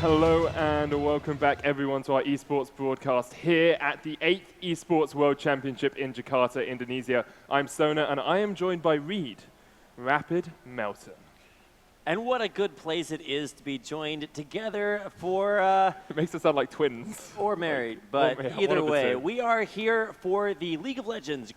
Hello and welcome back everyone to our esports broadcast here at the 8th eSports World Championship in Jakarta, Indonesia. I'm Sona and I am joined by Reed, Rapid Melton. And what a good place it is to be joined together for... It makes us sound like twins. Or married, but either way, we are here for the League of Legends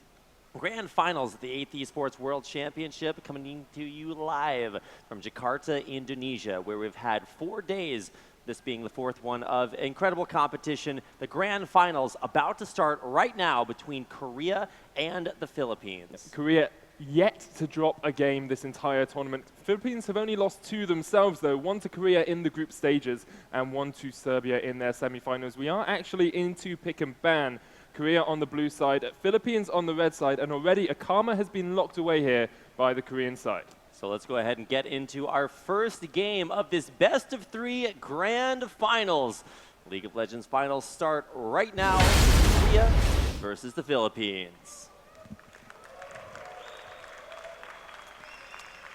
Grand Finals at the 8th eSports World Championship, coming to you live from Jakarta, Indonesia, where we've had 4 days, this being the 4th one, of incredible competition. The Grand Finals about to start right now between Korea and the Philippines. Korea yet to drop a game this entire tournament. Philippines have only lost 2 themselves, though. 1 to Korea in the group stages and 1 to Serbia in their semifinals. We are actually into pick and ban. Korea on the blue side, Philippines on the red side, and already a karma has been locked away here by the Korean side. So let's go ahead and get into our first game of this best of 3 grand finals. League of Legends finals start right now. Korea versus the Philippines.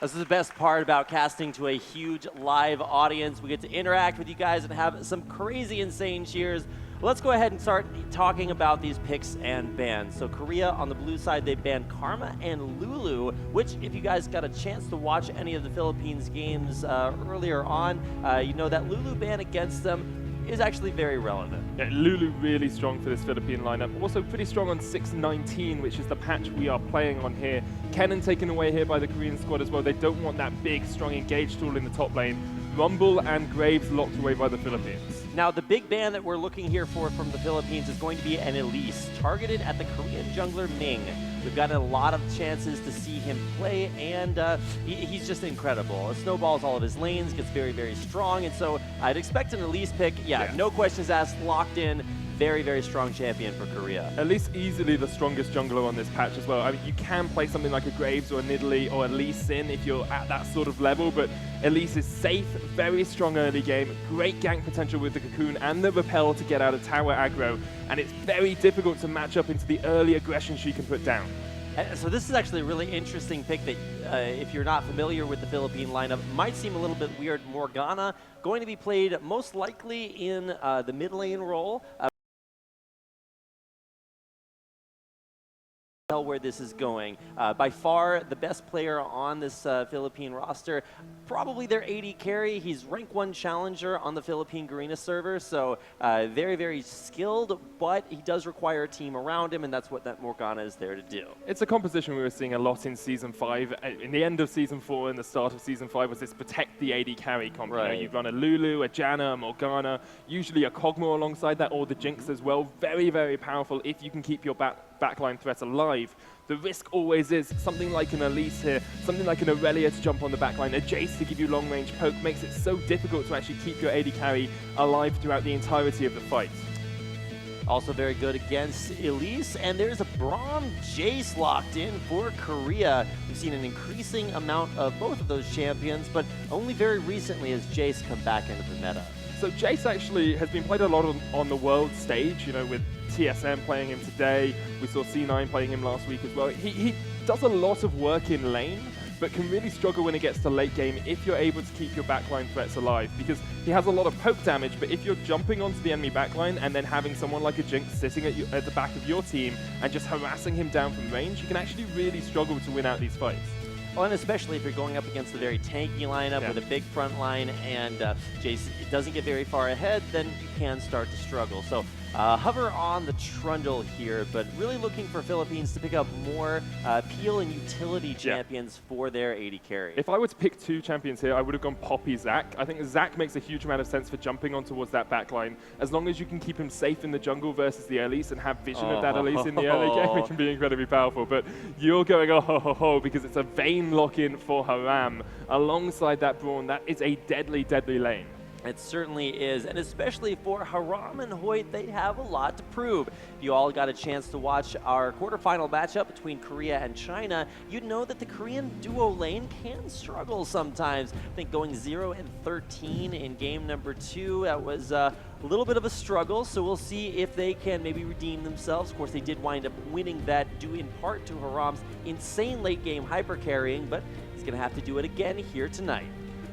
This is the best part about casting to a huge live audience. We get to interact with you guys and have some crazy, insane cheers. Let's go ahead and start talking about these picks and bans. So Korea on the blue side, they banned Karma and Lulu, which if you guys got a chance to watch any of the Philippines games earlier on, you know that Lulu ban against them is actually very relevant. Yeah, Lulu really strong for this Philippine lineup. Also pretty strong on 619, which is the patch we are playing on here. Kennen taken away here by the Korean squad as well. They don't want that big, strong engage tool in the top lane. Rumble and Graves locked away by the Philippines. Now, the big ban that we're looking here for from the Philippines is going to be an Elise, targeted at the Korean jungler Ming. We've gotten a lot of chances to see him play, and he's just incredible. Snowballs all of his lanes, gets very, very strong, and so I'd expect an Elise pick. Yeah, no questions asked, locked in. Very, very strong champion for Korea. At least easily the strongest jungler on this patch as well. I mean, you can play something like a Graves or a Nidalee or a Lee Sin if you're at that sort of level, but Elise is safe, very strong early game, great gank potential with the Cocoon and the Repel to get out of tower aggro, and it's very difficult to match up into the early aggression she can put down. So this is actually a really interesting pick that, if you're not familiar with the Philippine lineup, might seem a little bit weird. Morgana, going to be played most likely in the mid lane role. Where this is going. By far the best player on this Philippine roster, probably their AD carry. He's rank 1 challenger on the Philippine Garena server, so very, very skilled, but he does require a team around him, and that's what that Morgana is there to do. It's a composition we were seeing a lot in Season 5. In the end of Season 4 and the start of Season 5 was this protect the AD carry comp. Right. You know, you run a Lulu, a Janna, a Morgana, usually a Kog'Maw alongside that, or the Jinx as well. Very, very powerful if you can keep your backline threat alive. The risk always is something like an Elise here, something like an Aurelia to jump on the backline, a Jace to give you long-range poke, makes it so difficult to actually keep your AD carry alive throughout the entirety of the fight. Also very good against Elise, and there's a Braum Jace locked in for Korea. We've seen an increasing amount of both of those champions, but only very recently has Jace come back into the meta. So Jace actually has been played a lot on the world stage, you know, with TSM playing him today. We saw C9 playing him last week as well. He does a lot of work in lane, but can really struggle when it gets to late game if you're able to keep your backline threats alive, because he has a lot of poke damage, but if you're jumping onto the enemy backline and then having someone like a Jinx sitting at the back of your team and just harassing him down from range, you can actually really struggle to win out these fights. Well, and especially if you're going up against a very tanky lineup with a big front line and Jace doesn't get very far ahead, then you can start to struggle. So hover on the Trundle here, but really looking for Philippines to pick up more peel and utility champions for their AD carry. If I were to pick 2 champions here, I would have gone Poppy Zac. I think Zac makes a huge amount of sense for jumping on towards that backline. As long as you can keep him safe in the jungle versus the Elise and have vision of that Elise in the early game, it can be incredibly powerful. But you're going, oh ho ho ho, because it's a Vayne lock-in for Haram. Alongside that Braum, that is a deadly, deadly lane. It certainly is, and especially for Haram and Hoyt, they have a lot to prove. If you all got a chance to watch our quarterfinal matchup between Korea and China, you'd know that the Korean duo lane can struggle sometimes. I think going 0-13 in game number 2, that was a little bit of a struggle, so we'll see if they can maybe redeem themselves. Of course, they did wind up winning that due in part to Haram's insane late game hyper carrying, but he's going to have to do it again here tonight.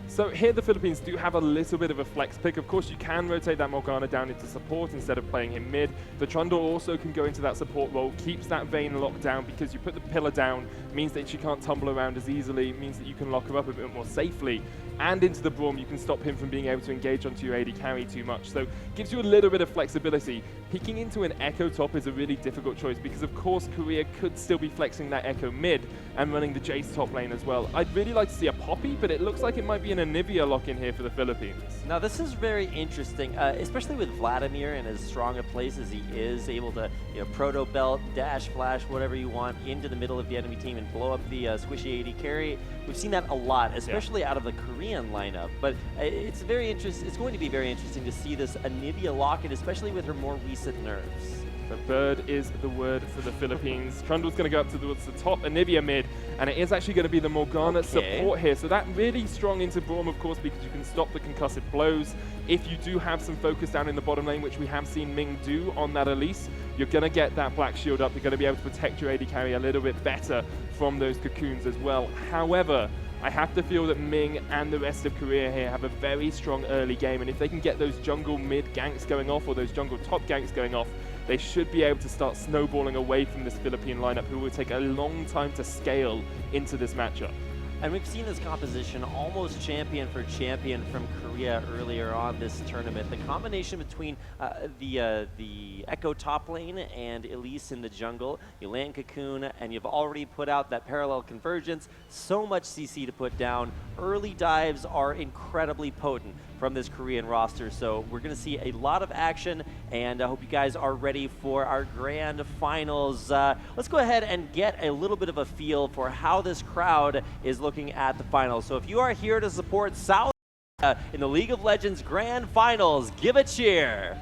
So here the Philippines do have a little bit of a flex pick. Of course, you can rotate that Morgana down into support instead of playing him mid. The Trundle also can go into that support role, keeps that Vayne locked down because you put the pillar down, means that she can't tumble around as easily, means that you can lock her up a bit more safely. And into the Braum, you can stop him from being able to engage onto your AD carry too much. So gives you a little bit of flexibility. Peeking into an Echo top is a really difficult choice because, of course, Korea could still be flexing that Echo mid and running the Jace top lane as well. I'd really like to see a Poppy, but it looks like it might be an Anivia lock-in here for the Philippines. Now, this is very interesting, especially with Vladimir and as strong a place as he is, able to proto belt, dash, flash, whatever you want, into the middle of the enemy team and blow up the squishy AD carry. We've seen that a lot, especially out of the Korean lineup. But it's very interesting. It's going to be very interesting to see this Anivia lock-in, especially with her more recent nerfs. So bird is the word for the Philippines. Trundle's going to go up towards the top, Anivia mid, and it is actually going to be the Morgana support here. So that really strong into Braum, of course, because you can stop the concussive blows. If you do have some focus down in the bottom lane, which we have seen Ming do on that Elise, you're going to get that black shield up. You're going to be able to protect your AD carry a little bit better from those cocoons as well. However, I have to feel that Ming and the rest of Korea here have a very strong early game, and if they can get those jungle mid ganks going off or those jungle top ganks going off, they should be able to start snowballing away from this Philippine lineup, who will take a long time to scale into this matchup. And we've seen this composition almost champion for champion from Korea earlier on this tournament. The combination between the Echo top lane and Elise in the jungle, you land Cocoon, and you've already put out that parallel convergence. So much CC to put down. Early dives are incredibly potent from this Korean roster, so we're going to see a lot of action, and I hope you guys are ready for our grand finals. Let's go ahead and get a little bit of a feel for how this crowd is looking at the finals. So if you are here to support South in the League of Legends Grand Finals, give a cheer.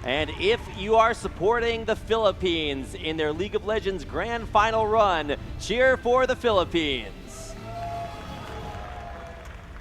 And if you are supporting the Philippines in their League of Legends Grand Final run, cheer for the Philippines.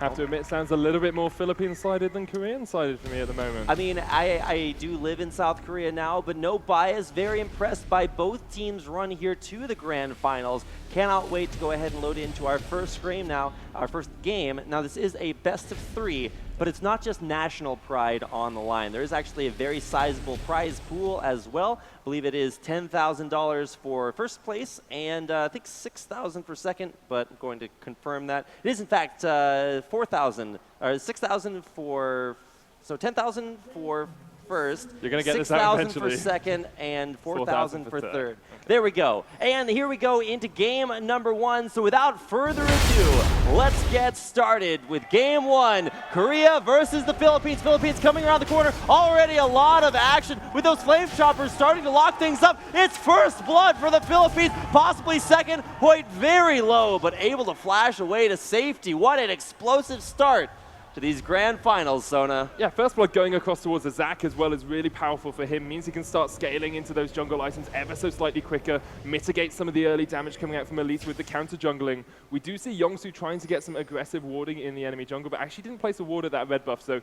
Have to admit, sounds a little bit more Philippine-sided than Korean-sided for me at the moment. I mean, I do live in South Korea now, but no bias. Very impressed by both teams' run here to the Grand Finals. Cannot wait to go ahead and load into our first game now, our first game. Now, this is a best of 3, but it's not just national pride on the line. There is actually a very sizable prize pool as well. I believe it is $10,000 for first place, and I think $6,000 for second, but I'm going to confirm that. It is, in fact, $4,000, or $6,000 for, so $10,000 for first, you're going to get this out eventually. $6,000 for second, and $4,000 for third. Okay. There we go. And here we go into game number 1. So without further ado, let's get started with game 1. Korea versus the Philippines. Philippines coming around the corner. Already a lot of action with those flame choppers starting to lock things up. It's first blood for the Philippines, possibly second. Hoyt very low, but able to flash away to safety. What an explosive start to these grand finals, Sona. Yeah, first blood going across towards the Zac as well is really powerful for him. Means he can start scaling into those jungle items ever so slightly quicker, mitigate some of the early damage coming out from Elise with the counter jungling. We do see Yongsoo trying to get some aggressive warding in the enemy jungle, but actually didn't place a ward at that red buff. So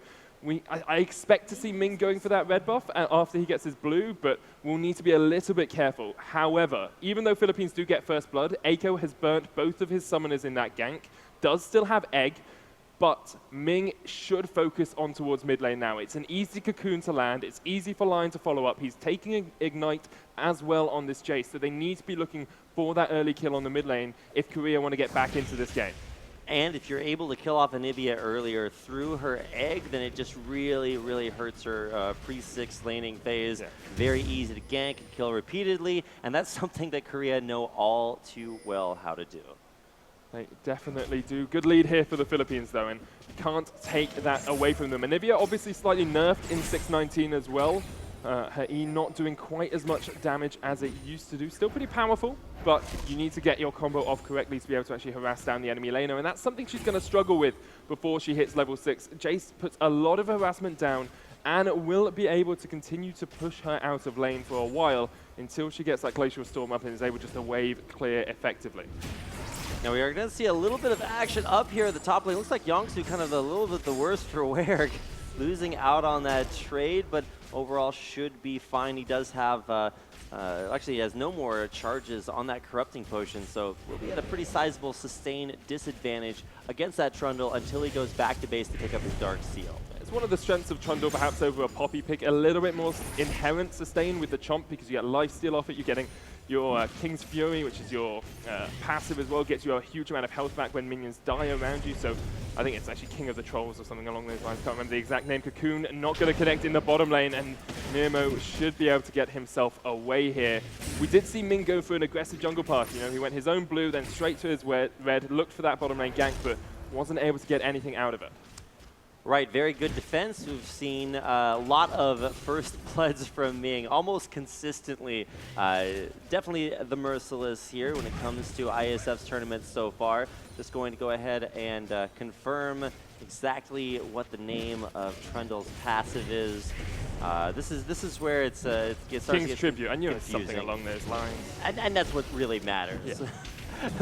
I expect to see Ming going for that red buff after he gets his blue, but we'll need to be a little bit careful. However, even though Philippines do get first blood, Eiko has burnt both of his summoners in that gank, does still have egg, but Ming should focus on towards mid lane now. It's an easy cocoon to land. It's easy for Lion to follow up. He's taking Ignite as well on this Jace, so they need to be looking for that early kill on the mid lane if Korea want to get back into this game. And if you're able to kill off Anivia earlier through her egg, then it just really, really hurts her pre-6 laning phase. Yeah. Very easy to gank and kill repeatedly, and that's something that Korea know all too well how to do. They definitely do. Good lead here for the Philippines, though, and can't take that away from them. Anivia obviously slightly nerfed in 619 as well. Her E not doing quite as much damage as it used to do. Still pretty powerful, but you need to get your combo off correctly to be able to actually harass down the enemy laner, and that's something she's going to struggle with before she hits level 6. Jace puts a lot of harassment down and will be able to continue to push her out of lane for a while until she gets that Glacial Storm up and is able just to wave clear effectively. Now we are going to see a little bit of action up here at the top lane. Looks like Yongsoo kind of a little bit the worst for wear, losing out on that trade, but overall should be fine. He does have, actually he has no more charges on that corrupting potion, so we'll be at a pretty sizable sustain disadvantage against that Trundle until he goes back to base to pick up his Dark Seal. It's one of the strengths of Trundle, perhaps over a Poppy pick, a little bit more inherent sustain with the Chomp because you get lifesteal off it. You're getting your King's Fury, which is your passive as well, gets you a huge amount of health back when minions die around you. So I think it's actually King of the Trolls or something along those lines. Can't remember the exact name. Cocoon not going to connect in the bottom lane, and Nemo should be able to get himself away here. We did see Ming go for an aggressive jungle path. You know, he went his own blue, then straight to his red, looked for that bottom lane gank, but wasn't able to get anything out of it. Right, very good defense. We've seen a lot of first bloods from Ming almost consistently. Definitely the merciless here when it comes to IeSF's tournaments so far. Just going to go ahead and confirm exactly what the name of Trundle's passive is. This is where it starts King's Tribute. I knew it was something along those lines. And that's what really matters. Yeah.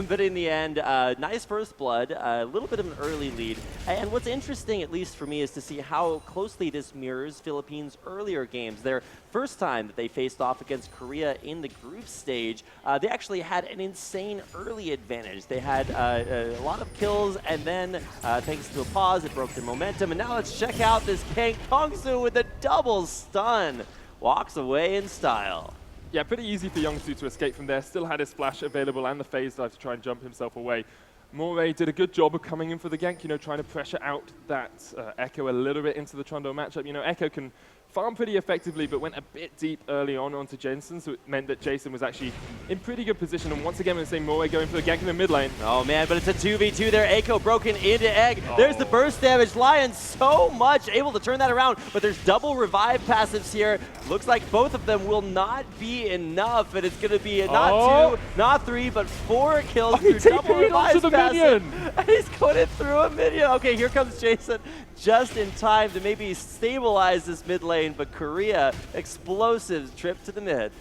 But in the end, nice first blood, a little bit of an early lead. And what's interesting, at least for me, is to see how closely this mirrors Philippines' earlier games. Their first time that they faced off against Korea in the group stage, they actually had an insane early advantage. They had a lot of kills, and then thanks to a pause, it broke their momentum. And now let's check out this gank. Kongsu with a double stun. Walks away in style. Yeah, pretty easy for Youngsu to escape from there. Still had his flash available and the phase dive to try and jump himself away. Moray did a good job of coming in for the gank, you know, trying to pressure out that Echo a little bit into the Trundle matchup. You know, Echo can farm pretty effectively, but went a bit deep early on onto Jensen, so it meant that Jason was actually in pretty good position. And once again, we're seeing Moray going for the gank in the mid lane. Oh man, but it's a 2v2 there. Echo broken into Egg. Oh. There's the burst damage. Lion so much able to turn that around, but there's double revive passives here. Looks like both of them will not be enough, and it's going to be not 2, not 3, but 4 kills through double revive passive. And he's going it through a minion. Okay, here comes Jason just in time to maybe stabilize this mid lane, but Korea, explosive trip to the mid.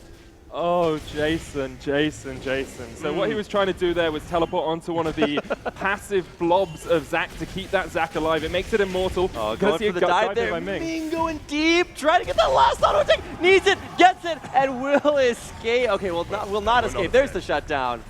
Oh, Jason. So what he was trying to do there was teleport onto one of the passive blobs of Zac to keep that Zac alive. It makes it immortal. Oh, going for the dive there. Ming going deep, trying to get that last auto attack. Needs it, gets it, and will escape. Okay, will not escape. There's the shutdown.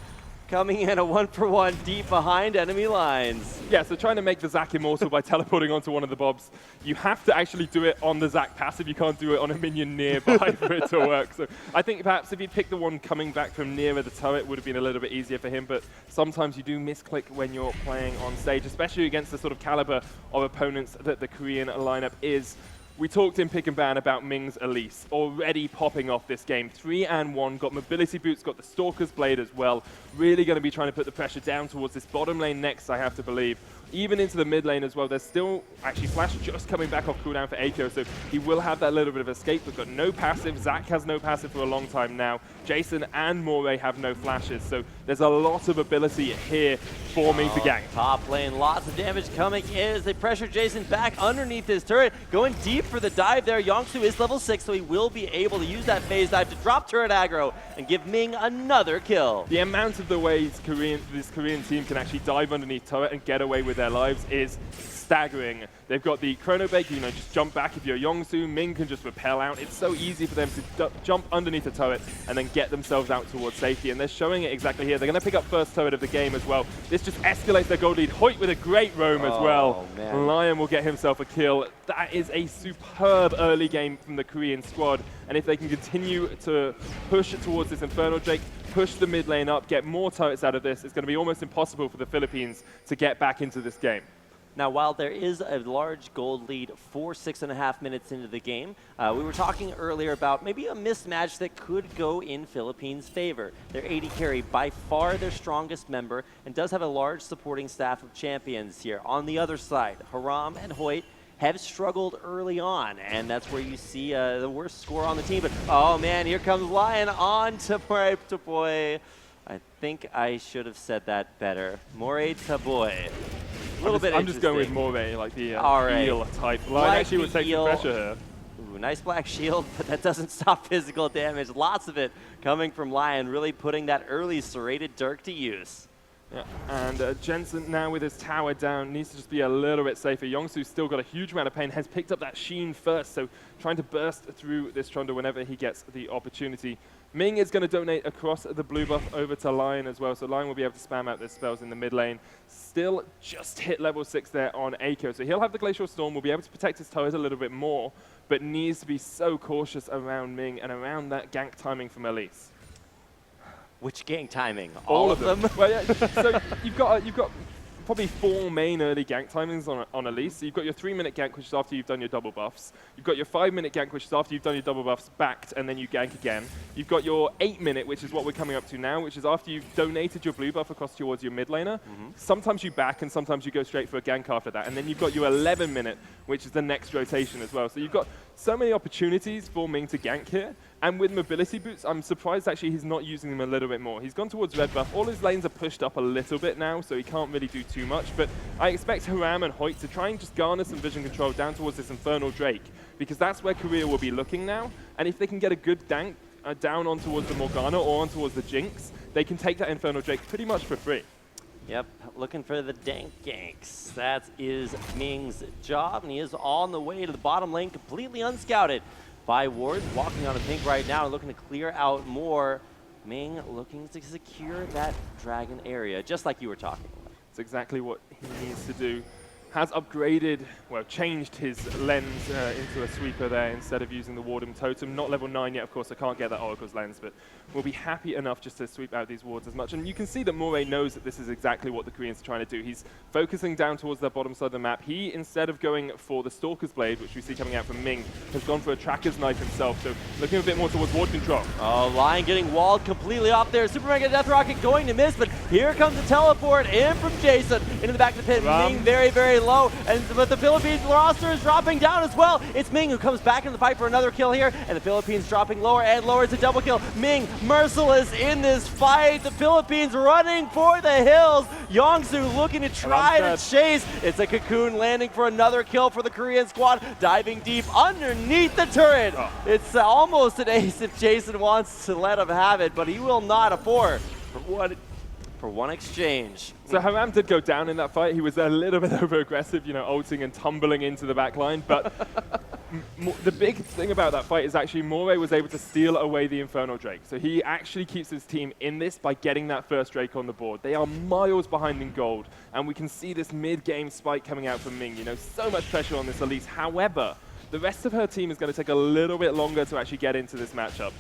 Coming in a 1-for-1 deep behind enemy lines. Yeah, so trying to make the Zac immortal by teleporting onto one of the bobs, you have to actually do it on the Zac passive. You can't do it on a minion nearby for it to work. So I think perhaps if you pick the one coming back from nearer the turret, would have been a little bit easier for him. But sometimes you do misclick when you're playing on stage, especially against the sort of caliber of opponents that the Korean lineup is. We talked in Pick and Ban about Ming's Elise, already popping off this game. 3-1, got mobility boots, got the Stalker's Blade as well. Really going to be trying to put the pressure down towards this bottom lane next, I have to believe. Even into the mid lane as well. There's still actually Flash just coming back off cooldown for Echo, so he will have that little bit of escape, but got no passive. Zac has no passive for a long time now. Jason and Moray have no flashes, so there's a lot of ability here for Ming to gank. Top lane, lots of damage coming in as they pressure Jason back underneath his turret. Going deep for the dive there. Youngsu is level 6, so he will be able to use that phase dive to drop turret aggro and give Ming another kill. The amount of the ways this Korean team can actually dive underneath turret and get away with their lives is staggering. They've got the Chrono Bake, you know, just jump back if you're Youngsu. Ming can just repel out. It's so easy for them to jump underneath the turret and then get themselves out towards safety, and they're showing it exactly here. They're going to pick up first turret of the game as well. This just escalates their gold lead. Hoyt with a great roam as well. Man. Lion will get himself a kill. That is a superb early game from the Korean squad, and if they can continue to push towards this Inferno Drake, push the mid lane up, get more turrets out of this, it's going to be almost impossible for the Philippines to get back into this game. Now, while there is a large gold lead for 6.5 minutes into the game, we were talking earlier about maybe a mismatch that could go in Philippines' favor. Their AD carry, by far their strongest member, and does have a large supporting staff of champions here. On the other side, Haram and Hoyt have struggled early on, and that's where you see the worst score on the team. But, oh man, here comes Lion on to Taboy. I think I should have said that better. Moray Taboy. I'm just going with Moray, like the eel type. Lion actually would take the pressure here. Ooh, nice black shield, but that doesn't stop physical damage. Lots of it coming from Lion, really putting that early serrated Dirk to use. Yeah. And Jensen now with his tower down needs to just be a little bit safer. Yongsu's still got a huge amount of pain, has picked up that Sheen first, so trying to burst through this Trundle whenever he gets the opportunity. Ming is going to donate across the blue buff over to Lion as well, so Lion will be able to spam out their spells in the mid lane. Still just hit level 6 there on Eiko, so he'll have the Glacial Storm, will be able to protect his turret a little bit more, but needs to be so cautious around Ming and around that gank timing from Elise. Which gank timing? All of them. Well, yeah, so you've got probably 4 main early gank timings on Elise. So you've got your 3-minute gank, which is after you've done your double buffs. You've got your 5-minute gank, which is after you've done your double buffs backed, and then you gank again. You've got your 8-minute, which is what we're coming up to now, which is after you've donated your blue buff across towards your mid laner. Sometimes you back, and sometimes you go straight for a gank after that. And then you've got your 11-minute, which is the next rotation as well. So you've got so many opportunities for Ming to gank here. And with mobility boots, I'm surprised actually he's not using them a little bit more. He's gone towards red buff. All his lanes are pushed up a little bit now, so he can't really do too much. But I expect Haram and Hoyt to try and just garner some vision control down towards this Infernal Drake, because that's where Korea will be looking now. And if they can get a good dank down on towards the Morgana or on towards the Jinx, they can take that Infernal Drake pretty much for free. Yep, looking for the dank ganks. That is Ming's job, and he is on the way to the bottom lane, completely unscouted by Wards, walking on a pink right now, looking to clear out more. Ming looking to secure that dragon area, just like you were talking about. It's exactly what he needs to do. Has upgraded, well, changed his lens into a sweeper there instead of using the Warden Totem. Not level 9 yet, of course, I can't get that Oracle's lens, but we'll be happy enough just to sweep out these wards as much. And you can see that Moray knows that this is exactly what the Koreans are trying to do. He's focusing down towards the bottom side of the map. He, instead of going for the Stalker's Blade, which we see coming out from Ming, has gone for a Tracker's Knife himself, so looking a bit more towards ward control. Oh, Lion getting walled completely off there. Super Mega Death Rocket going to miss, but here comes the teleport in from Jason into the back of the pit. Ming very, very low, but the Philippines roster is dropping down as well. It's Ming who comes back in the fight for another kill here, and the Philippines dropping lower and lower. It's a double kill. Ming merciless in this fight. The Philippines running for the hills. Yongsu looking to try to chase. It's a Cocoon landing for another kill for the Korean squad, diving deep underneath the turret. It's almost an ace if Jason wants to let him have it, but he will not afford for one exchange. So Haram did go down in that fight. He was a little bit over-aggressive, you know, ulting and tumbling into the back line. But the big thing about that fight is actually Moray was able to steal away the Infernal Drake. So he actually keeps his team in this by getting that first Drake on the board. They are miles behind in gold, and we can see this mid-game spike coming out from Ming. You know, so much pressure on this Elise. However, the rest of her team is going to take a little bit longer to actually get into this matchup.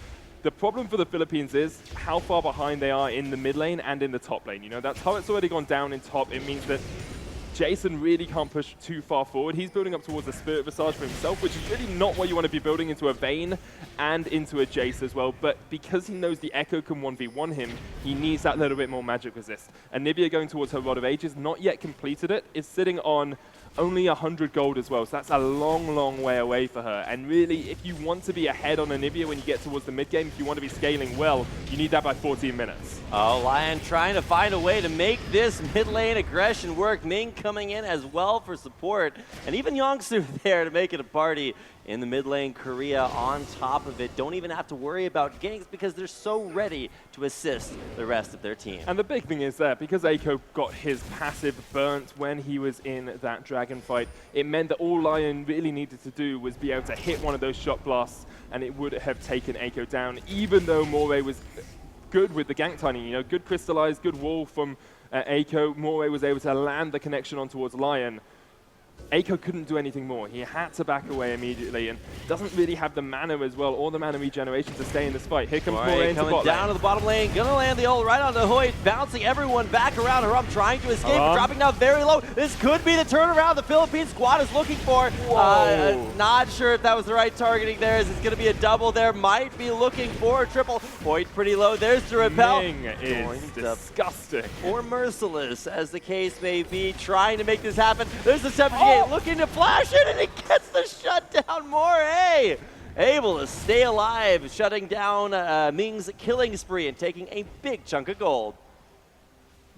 The problem for the Philippines is how far behind they are in the mid lane and in the top lane. You know, that turret's already gone down in top. It means that Jason really can't push too far forward. He's building up towards a Spirit Visage for himself, which is really not what you want to be building into a Vayne and into a Jace as well. But because he knows the Echo can 1v1 him, he needs that little bit more magic resist. And Nivea going towards her Rod of Ages, not yet completed it, is sitting on only 100 gold as well, so that's a long, long way away for her. And really, if you want to be ahead on Anivia when you get towards the mid game, if you want to be scaling well, you need that by 14 minutes. Oh, Lion trying to find a way to make this mid lane aggression work. Ming coming in as well for support, and even Yongsu there to make it a party. In the mid lane, Korea on top of it. Don't even have to worry about ganks because they're so ready to assist the rest of their team. And the big thing is that because Eiko got his passive burnt when he was in that dragon fight, it meant that all Lion really needed to do was be able to hit one of those shot blasts, and it would have taken Eiko down, even though Moray was good with the gank timing. You know, good crystallized, good wall from Eiko. Moray was able to land the connection on towards Lion. Eiko couldn't do anything more. He had to back away immediately and doesn't really have the mana as well, or the mana regeneration to stay in this fight. Here comes Moray coming down to the bottom lane, gonna land the ult right onto Hoyt, bouncing everyone back around her up, trying to escape, dropping down very low. This could be the turnaround the Philippine squad is looking for. Not sure if that was the right targeting there, as it's gonna be a double there. Might be looking for a triple. Hoyt pretty low, there's the repel. Ming is disgusting. Or merciless, as the case may be, trying to make this happen. There's the 78 looking to flash it, and he gets the shutdown. Moray able to stay alive, shutting down Ming's killing spree and taking a big chunk of gold.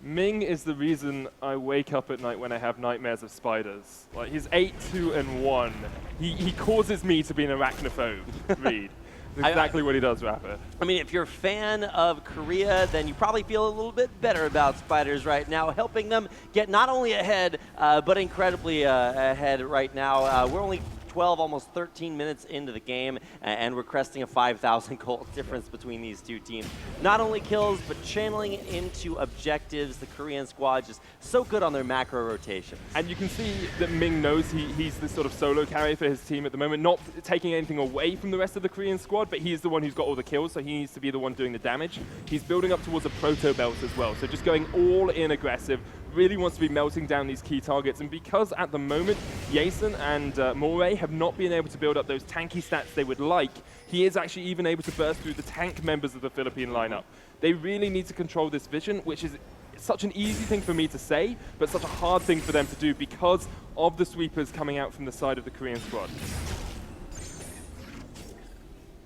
Ming is the reason I wake up at night when I have nightmares of spiders. Like, he's 8-2-1. He causes me to be an arachnophobe, Reed. Exactly what he does, Rapid. I mean, if you're a fan of Korea, then you probably feel a little bit better about Spiders right now, helping them get not only ahead, but incredibly ahead right now. We're only 12, almost 13 minutes into the game, and we're cresting a 5,000 goal difference between these two teams. Not only kills, but channeling into objectives. The Korean squad just so good on their macro rotation. And you can see that Ming knows he's the sort of solo carry for his team at the moment, not taking anything away from the rest of the Korean squad, but he's the one who's got all the kills, so he needs to be the one doing the damage. He's building up towards a proto belt as well, so just going all in aggressive, really wants to be melting down these key targets. And because at the moment, Jason and Moray have not been able to build up those tanky stats they would like, he is actually even able to burst through the tank members of the Philippine lineup. They really need to control this vision, which is such an easy thing for me to say, but such a hard thing for them to do because of the sweepers coming out from the side of the Korean squad.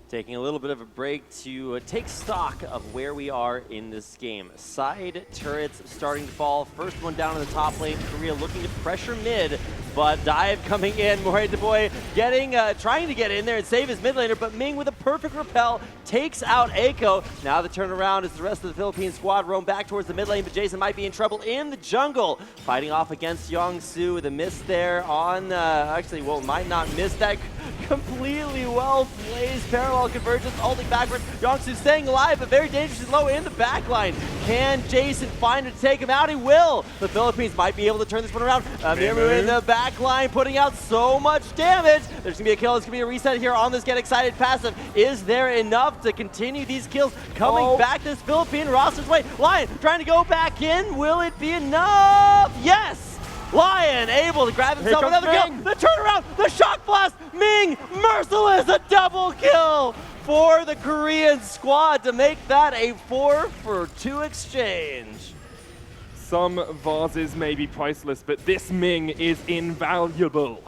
Taking a little bit of a break to take stock of where we are in this game. Side turrets starting to fall. First one down in the top lane. Korea looking to pressure mid, but dive coming in. Moray DeBoy trying to get in there and save his mid laner, but Ming with a perfect repel takes out Eiko. Now the turnaround is the rest of the Philippine squad roam back towards the mid lane, but Jason might be in trouble in the jungle. Fighting off against Youngsu with a miss there on, might not miss that completely well placed parallel convergence, ulting backwards. Youngsu staying alive, but very dangerously low in the backline. Can Jason find it to take him out? He will. The Philippines might be able to turn this one around. Mimu in the backline, putting out so much damage. There's going to be a kill. There's going to be a reset here on this Get Excited passive. Is there enough to continue these kills? Coming back this Philippine roster's way. Lion trying to go back in. Will it be enough? Yes! Lion able to grab himself another kill. The turnaround, the shock blast. Ming, merciless, a double kill for the Korean squad to make that a 4-for-2 exchange. Some vases may be priceless, but this Ming is invaluable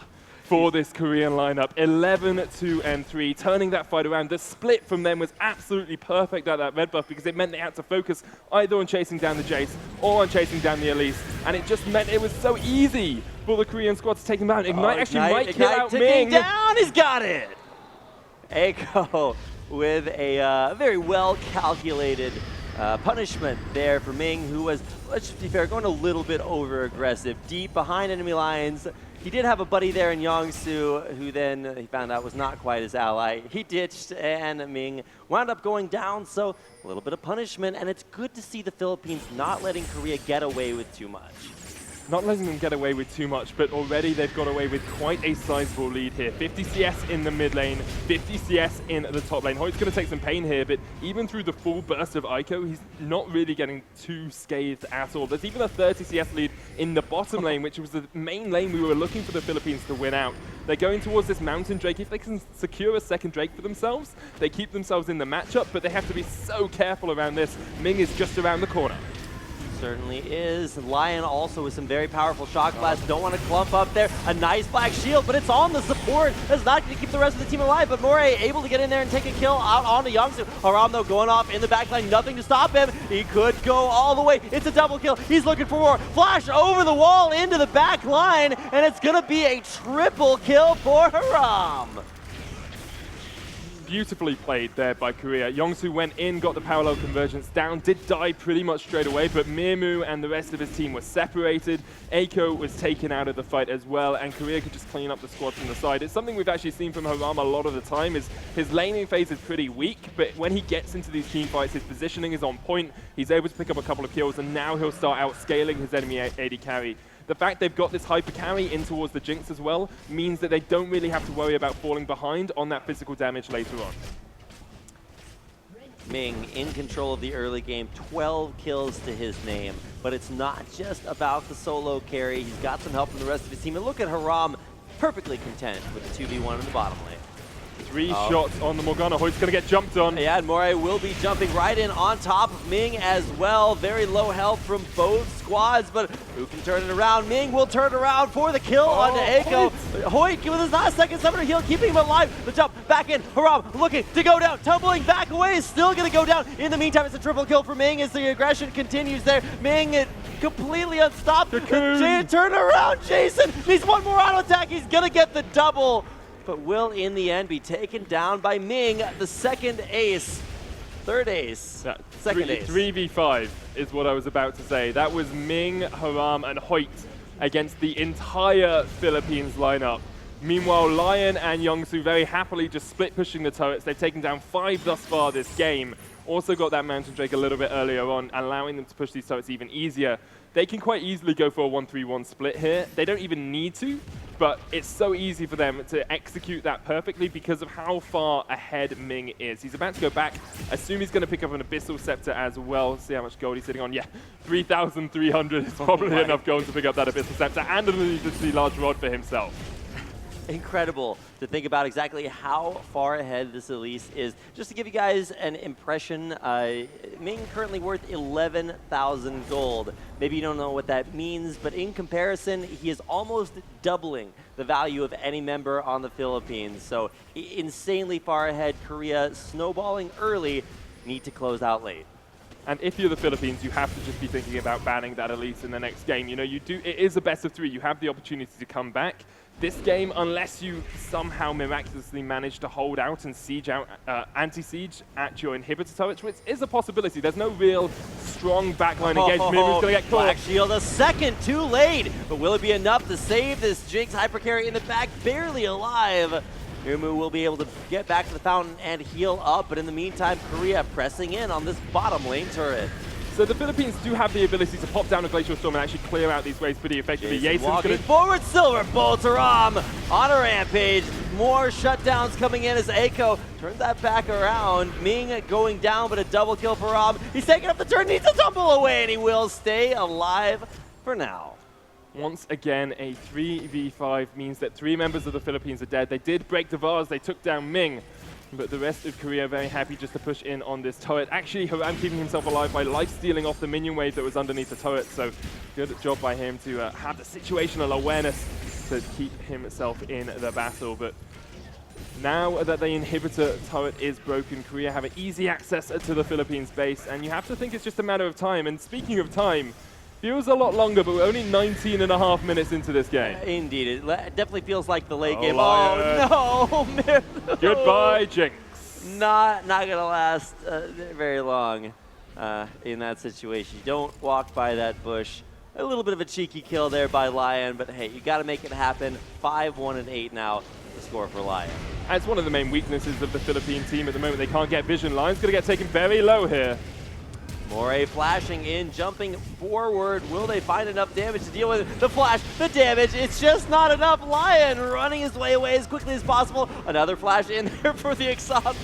for this Korean lineup. 11-2-3, turning that fight around. The split from them was absolutely perfect at that red buff because it meant they had to focus either on chasing down the Jace or on chasing down the Elise. And it just meant it was so easy for the Korean squad to take him out. Ignite actually might kill out Ming. Down, he's got it! Eiko with a very well-calculated punishment there for Ming, who was, let's just be fair, going a little bit over-aggressive, deep behind enemy lines. He did have a buddy there in Youngsu, who then he found out was not quite his ally. He ditched, and Ming wound up going down, so a little bit of punishment, and it's good to see the Philippines not letting Korea get away with too much. Not letting them get away with too much, but already they've got away with quite a sizable lead here. 50 CS in the mid lane, 50 CS in the top lane. Hoyt's going to take some pain here, but even through the full burst of Eiko, he's not really getting too scathed at all. There's even a 30 CS lead in the bottom lane, which was the main lane we were looking for the Philippines to win out. They're going towards this Mountain Drake. If they can secure a second Drake for themselves, they keep themselves in the matchup, but they have to be so careful around this. Ming is just around the corner. Certainly is. Lion also with some very powerful shock blasts. Don't want to clump up there. A nice black shield, but it's on the support. That's not going to keep the rest of the team alive, but Moray able to get in there and take a kill out onto Youngsu. Haram, though, going off in the backline. Nothing to stop him. He could go all the way. It's a double kill. He's looking for more. Flash over the wall into the back line, and it's going to be a triple kill for Haram. Beautifully played there by Korea. Youngsu went in, got the parallel convergence down, did die pretty much straight away, but Mimu and the rest of his team were separated. Eiko was taken out of the fight as well, and Korea could just clean up the squad from the side. It's something we've actually seen from Haram a lot of the time, is his laning phase is pretty weak, but when he gets into these team fights, his positioning is on point. He's able to pick up a couple of kills, and now he'll start outscaling his enemy AD carry. The fact they've got this hyper carry in towards the Jinx as well means that they don't really have to worry about falling behind on that physical damage later on. Ming in control of the early game, 12 kills to his name, but it's not just about the solo carry. He's got some help from the rest of his team, and look at Haram, perfectly content with the 2v1 in the bottom lane. 3 shots on the Morgana. Hoyt's going to get jumped on. Yeah, and Moray will be jumping right in on top of Ming as well. Very low health from both squads, but who can turn it around? Ming will turn around for the kill onto Eiko. Hoyt with his last second summoner heal, keeping him alive. The jump back in. Haram looking to go down. Tumbling back away is still going to go down. In the meantime, it's a triple kill for Ming as the aggression continues there. Ming completely unstopped. Turn around. Jason needs one more auto attack. He's going to get the double. but will in the end be taken down by Ming, the second ace. Third ace. Yeah, Second ace. 3v5 is what I was about to say. That was Ming, Haram, and Hoyt against the entire Philippines lineup. Meanwhile, Lion and Youngsu very happily just split pushing the turrets. They've taken down 5 thus far this game. Also got that Mountain Drake a little bit earlier on, allowing them to push these turrets even easier. They can quite easily go for a 1-3-1 split here. They don't even need to, but it's so easy for them to execute that perfectly because of how far ahead Ming is. He's about to go back. Assume he's going to pick up an Abyssal Scepter as well. See how much gold he's sitting on. Yeah, 3,300 is probably enough gold to pick up that Abyssal Scepter and a ridiculously large rod for himself. Incredible to think about exactly how far ahead this Elise is. Just to give you guys an impression, Ming currently worth 11,000 gold. Maybe you don't know what that means, but in comparison, he is almost doubling the value of any member on the Philippines. So insanely far ahead. Korea snowballing early, need to close out late. And if you're the Philippines, you have to just be thinking about banning that Elise in the next game. You know, it is a best of 3. You have the opportunity to come back. This game, unless you somehow miraculously manage to hold out and siege out, anti-siege at your inhibitor turrets, which is a possibility. There's no real strong backline engagement. Mimu's going to get caught. Black Shield a second too late, but will it be enough to save this Jinx? Hypercarry in the back, barely alive. Mimu will be able to get back to the fountain and heal up, but in the meantime, Korea pressing in on this bottom lane turret. So the Philippines do have the ability to pop down a Glacial Storm and actually clear out these waves pretty effectively. Jason's walking forward, Silver Bolt Ram on a rampage. More shutdowns coming in as Echo turns that back around. Ming going down, but a double kill for Ram. He's taking up the turn, needs to tumble away, and he will stay alive for now. Once again, a 3v5 means that 3 members of the Philippines are dead. They did break the vase, they took down Ming. But the rest of Korea very happy just to push in on this turret. Actually, Haram keeping himself alive by life-stealing off the minion wave that was underneath the turret. So good job by him to have the situational awareness to keep himself in the battle. But now that the inhibitor turret is broken, Korea have an easy access to the Philippines base. And you have to think it's just a matter of time. And speaking of time, feels a lot longer, but we're only 19.5 minutes into this game. Indeed, it definitely feels like the late game. Lion. Oh no! Goodbye, Jinx. Not gonna last very long in that situation. You don't walk by that bush. A little bit of a cheeky kill there by Lion, but hey, you got to make it happen. 5-1-8 now. The score for Lion. That's one of the main weaknesses of the Philippine team at the moment. They can't get vision. Lion's going to get taken very low here. Moray flashing in, jumping forward. Will they find enough damage to deal with it? The flash, the damage, it's just not enough. Lion running his way away as quickly as possible. Another flash in there for the exhaust.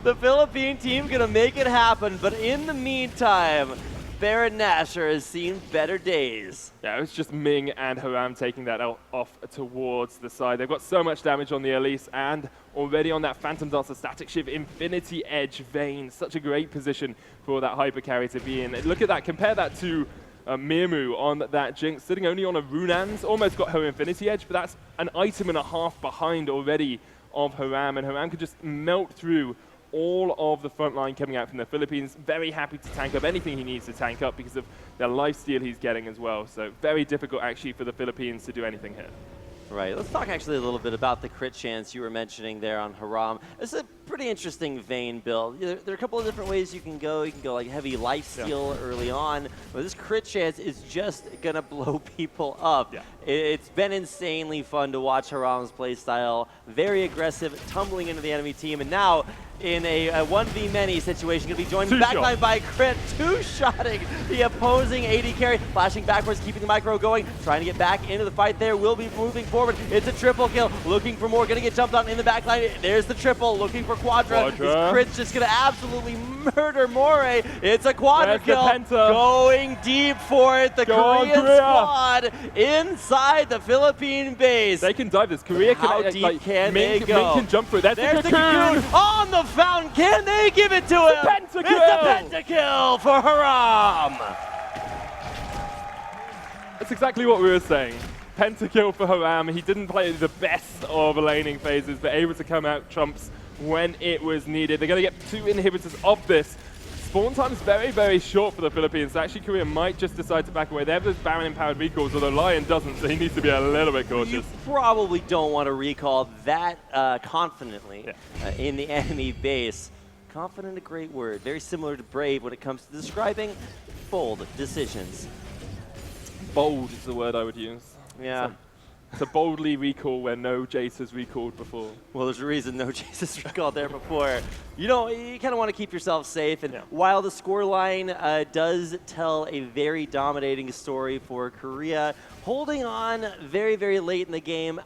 The Philippine team gonna make it happen, but in the meantime, Baron Nashor has seen better days. Yeah, it was just Ming and Haram taking that off towards the side. They've got so much damage on the Elise and already on that Phantom Dancer Static Shiv Infinity Edge Vayne. Such a great position for that hyper carry to be in. Look at that, compare that to Mimu on that Jinx, sitting only on a Runans, almost got her Infinity Edge, but that's an item and a half behind already of Haram, and Haram could just melt through all of the front line coming out from the Philippines. Very happy to tank up anything he needs to tank up because of the lifesteal he's getting as well. So very difficult actually for the Philippines to do anything here. Right, let's talk actually a little bit about the crit chance you were mentioning there on Haram. It's a pretty interesting Vayne build. There are a couple of different ways you can go. You can go like heavy lifesteal early on, but this crit chance is just gonna blow people up. Yeah. It's been insanely fun to watch Haram's playstyle. Very aggressive, tumbling into the enemy team, and now in a 1v many situation, going to be joined backline by Crit, two-shotting the opposing AD carry, flashing backwards, keeping the micro going, trying to get back into the fight there, will be moving forward. It's a triple kill, looking for more, going to get jumped on in the backline. There's the triple, looking for Quadra. This Crit's just going to absolutely murder Moray. It's a Quadra kill, going deep for it. The Korean squad inside the Philippine base. They can dive this. Korea can, how deep can they go? Ming can jump through. There's the Cocoon on the fountain. Can they give it to him? It's the pentakill for Haram. That's exactly what we were saying. Pentakill for Haram. He didn't play the best of laning phases, but able to come out trumps when it was needed. They're going to get 2 inhibitors of this. spawn time is very, very short for the Philippines. Actually, Korea might just decide to back away. They have those Baron-empowered recalls, although Lion doesn't, so he needs to be a little bit cautious. You probably don't want to recall that confidently in the enemy base. Confident, a great word. Very similar to Brave when it comes to describing bold decisions. Bold is the word I would use. Yeah. To boldly recall where no Jace has recalled before. Well, there's a reason no Jace has recalled there before. You know, you kind of want to keep yourself safe. And while the scoreline does tell a very dominating story for Korea, holding on very, very late in the game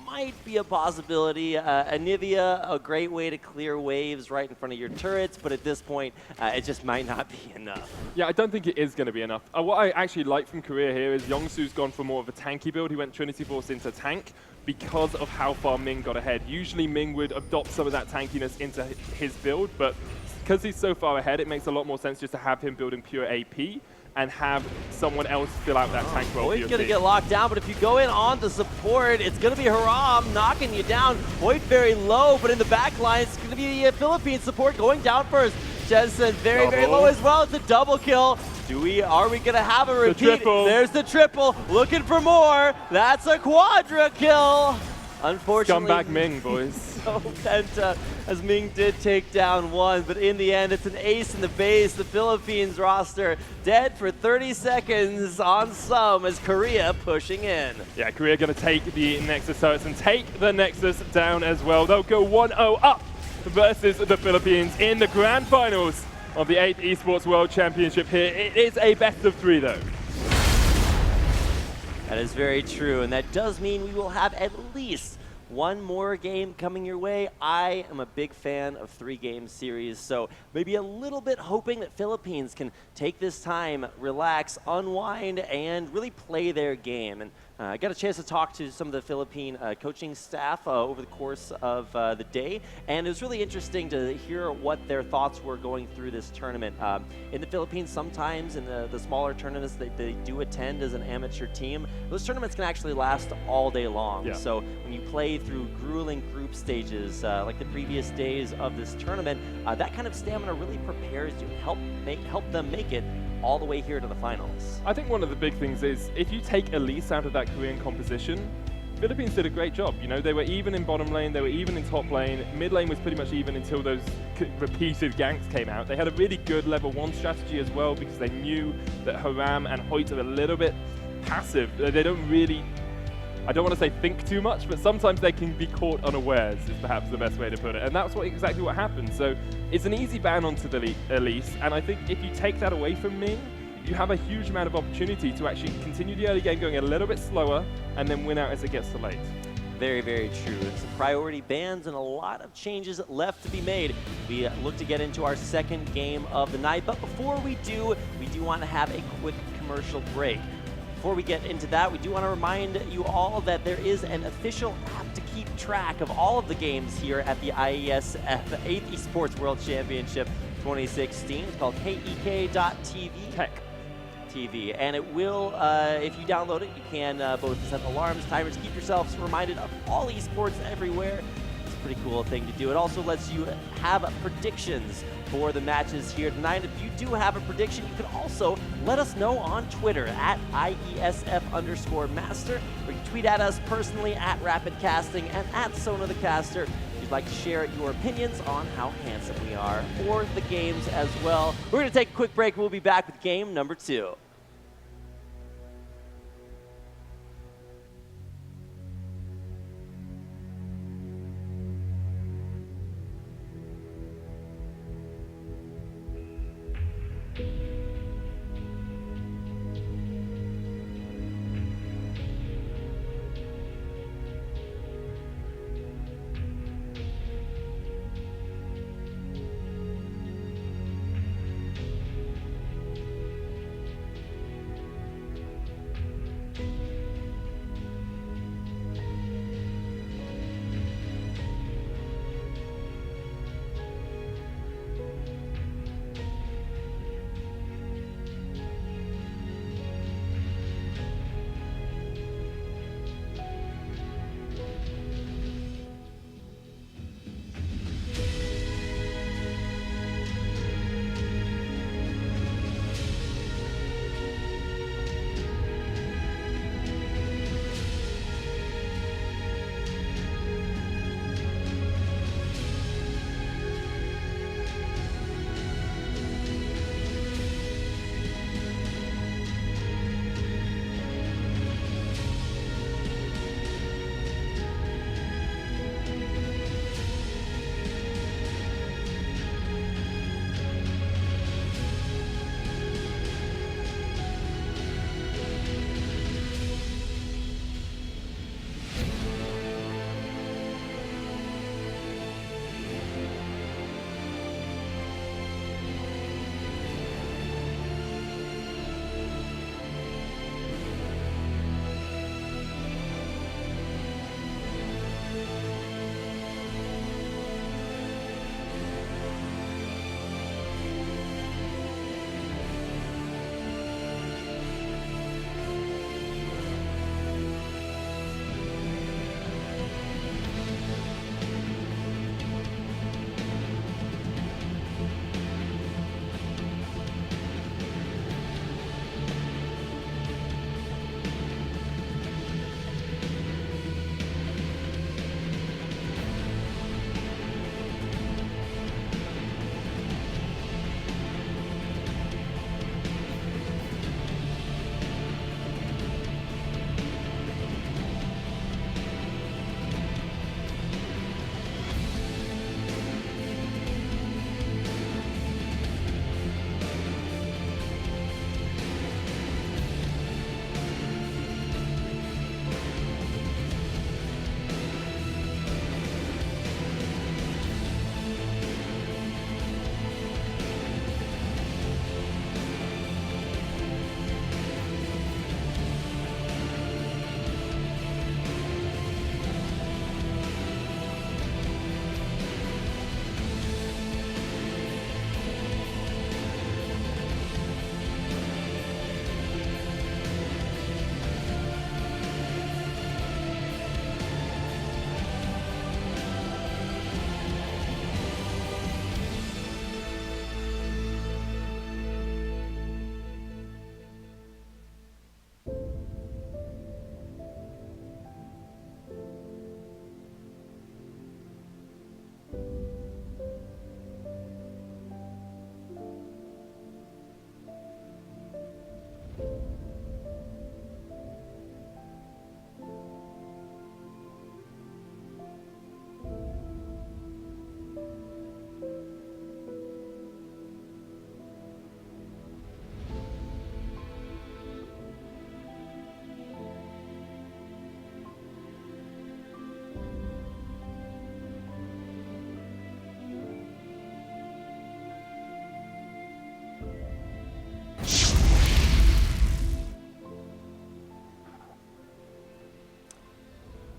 might be a possibility. Anivia, a great way to clear waves right in front of your turrets, but at this point, it just might not be enough. Yeah, I don't think it is going to be enough. What I actually like from Korea here is Yongsoo's gone for more of a tanky build. He went Trinity Force into tank because of how far Ming got ahead. Usually Ming would adopt some of that tankiness into his build, but because he's so far ahead, it makes a lot more sense just to have him building pure AP and have someone else fill out that tank role. Hoyt's going to get locked down, but if you go in on the support, it's going to be Haram knocking you down. Hoyt very low, but in the back line, it's going to be the Philippine support going down first. Jensen very, very low as well. It's a double kill. Are we going to have a repeat? There's the triple. Looking for more. That's a quadra kill. Unfortunately, scumbag Ming, boys. So penta, as Ming did take down one, but in the end, it's an ace in the base. The Philippines roster dead for 30 seconds on some as Korea pushing in. Yeah, Korea going to take the Nexus turrets and take the Nexus down as well. They'll go 1-0 up versus the Philippines in the grand finals of the 8th eSports World Championship here. It is a best of 3 though. That is very true, and that does mean we will have at least one more game coming your way. I am a big fan of 3-game series, so maybe a little bit hoping that Philippines can take this time, relax, unwind, and really play their game. And I got a chance to talk to some of the Philippine coaching staff over the course of the day, and it was really interesting to hear what their thoughts were going through this tournament. In the Philippines, sometimes in the smaller tournaments that they do attend as an amateur team, those tournaments can actually last all day long. Yeah. So when you play through grueling group stages like the previous days of this tournament, that kind of stamina really prepares you, help them make it all the way here to the finals. I think one of the big things is if you take Elise out of that Korean composition, Philippines did a great job. You know, they were even in bottom lane, they were even in top lane. Mid lane was pretty much even until those repeated ganks came out. They had a really good level 1 strategy as well because they knew that Haram and Hoyt are a little bit passive. They don't really, I don't want to say think too much, but sometimes they can be caught unawares is perhaps the best way to put it. And that's exactly what happened. So it's an easy ban onto the Elise, and I think if you take that away from Ming, you have a huge amount of opportunity to actually continue the early game going a little bit slower and then win out as it gets to late. Very, very true. It's some priority bans and a lot of changes left to be made. We look to get into our second game of the night, but before we do want to have a quick commercial break. Before we get into that, we do want to remind you all that there is an official app to keep track of all of the games here at the IeSF 8th eSports World Championship 2016. It's called KEK.TV. TV, and it will, if you download it, you can both set alarms, timers, keep yourselves reminded of all esports everywhere. It's a pretty cool thing to do. It also lets you have predictions for the matches here tonight. If you do have a prediction, you can also let us know on Twitter at IESF_master, or you can tweet at us personally at RapidCasting and at Sona the Caster. If you'd like to share your opinions on how handsome we are for the games as well. We're going to take a quick break. We'll be back with game number 2.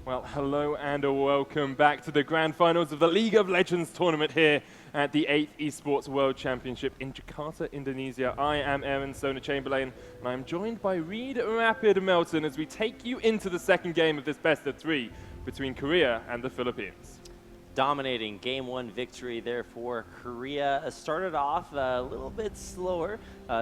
Well, hello and welcome back to the grand finals of the League of Legends tournament here at the 8th eSports World Championship in Jakarta, Indonesia. I am Aaron Sona Chamberlain, and I am joined by Reed Rapid Melton as we take you into the second game of this best-of-3 between Korea and the Philippines. Dominating Game 1 victory there for Korea. Started off a little bit slower.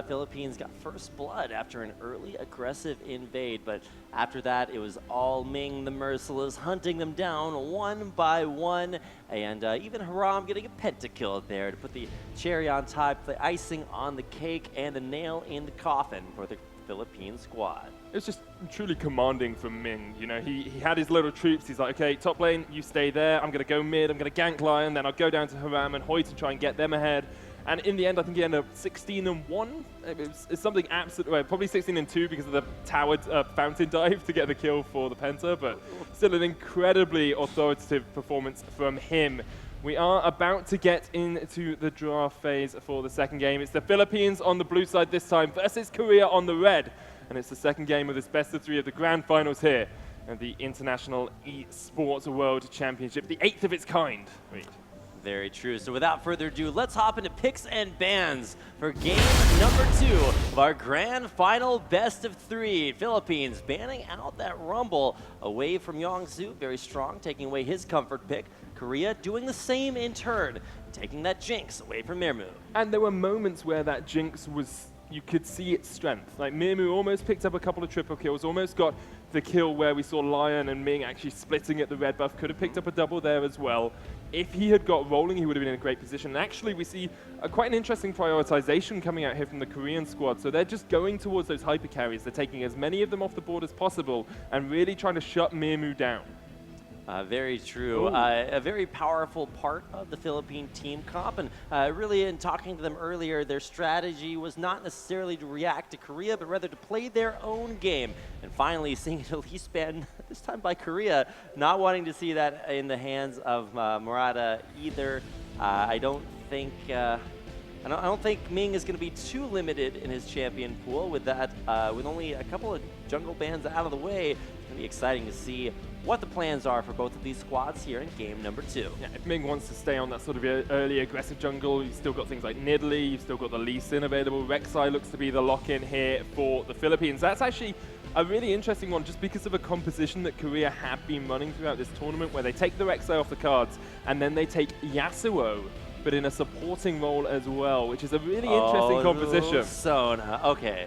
Philippines got first blood after an early aggressive invade, but after that it was all Ming the Merciless hunting them down one by one, and even Haram getting a pentakill there to put the cherry on top, the icing on the cake, and the nail in the coffin for the Philippine squad. It was just truly commanding from Ming. You know, he had his little troops. He's like, okay, top lane, you stay there. I'm going to go mid. I'm going to gank Lion. Then I'll go down to Haram and Hoy to try and get them ahead. And in the end, I think he ended up 16-1. It's something absolute, well, probably 16-2 because of the towered fountain dive to get the kill for the Penta, but still an incredibly authoritative performance from him. We are about to get into the draft phase for the second game. It's the Philippines on the blue side this time versus Korea on the red. And it's the second game of this best-of-3 of the grand finals here at the International eSports World Championship, the 8th of its kind. Reed. Very true. So without further ado, let's hop into picks and bans for game number 2 of our grand final best-of-3. Philippines banning out that Rumble away from Yongsu, very strong, taking away his comfort pick. Korea doing the same in turn, taking that Jinx away from Mirmu. And there were moments where that Jinx was, you could see its strength. Like Mirmu almost picked up a couple of triple kills, almost got the kill where we saw Lion and Ming actually splitting at the red buff, could have picked up a double there as well. If he had got rolling, he would have been in a great position. And actually, we see quite an interesting prioritization coming out here from the Korean squad. So they're just going towards those hyper carries. They're taking as many of them off the board as possible and really trying to shut Mirmu down. Very true. A very powerful part of the Philippine team comp, and really in talking to them earlier, their strategy was not necessarily to react to Korea, but rather to play their own game. And finally, seeing it at least banned, this time by Korea, not wanting to see that in the hands of Murata either. I don't think Ming is going to be too limited in his champion pool with that. With only a couple of jungle bans out of the way, it's going to be exciting to see what the plans are for both of these squads here in game number 2. Yeah, if Ming wants to stay on that sort of early aggressive jungle, you've still got things like Nidalee, you've still got the Lee Sin available. Rek'Sai looks to be the lock-in here for the Philippines. That's actually a really interesting one just because of a composition that Korea have been running throughout this tournament where they take the Rek'Sai off the cards and then they take Yasuo, but in a supporting role as well, which is a really interesting composition. Sona, okay.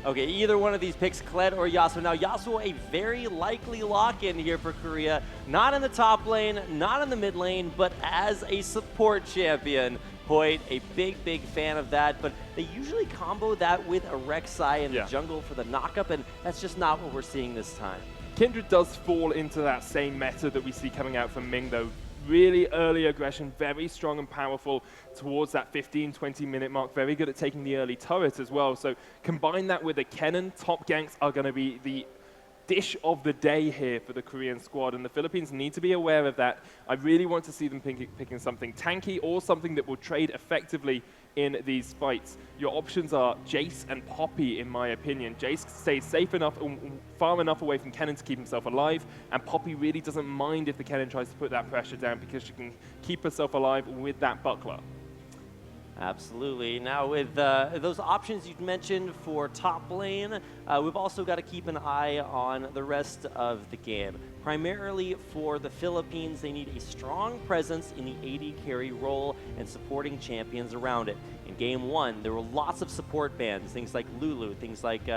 Okay, either one of these picks, Kled or Yasuo. Now, Yasuo, a very likely lock-in here for Korea. Not in the top lane, not in the mid lane, but as a support champion. Hoyt, a big fan of that, but they usually combo that with a Rek'Sai in the jungle for the knockup, and that's just not what we're seeing this time. Kindred does fall into that same meta that we see coming out from Ming, though. Really early aggression, very strong and powerful towards that 15-20 minute mark. Very good at taking the early turret as well. So combine that with a Kennen, top ganks are going to be the dish of the day here for the Korean squad, and the Philippines need to be aware of that. I really want to see them picking something tanky or something that will trade effectively in these fights. Your options are Jace and Poppy, in my opinion. Jace stays safe enough, far enough away from Kennen to keep himself alive, and Poppy really doesn't mind if the Kennen tries to put that pressure down because she can keep herself alive with that buckler. Absolutely. Now with those options you mentioned for top lane, we've also got to keep an eye on the rest of the game. Primarily for the Philippines, they need a strong presence in the AD carry role and supporting champions around it. In game 1, there were lots of support bans, things like Lulu, things like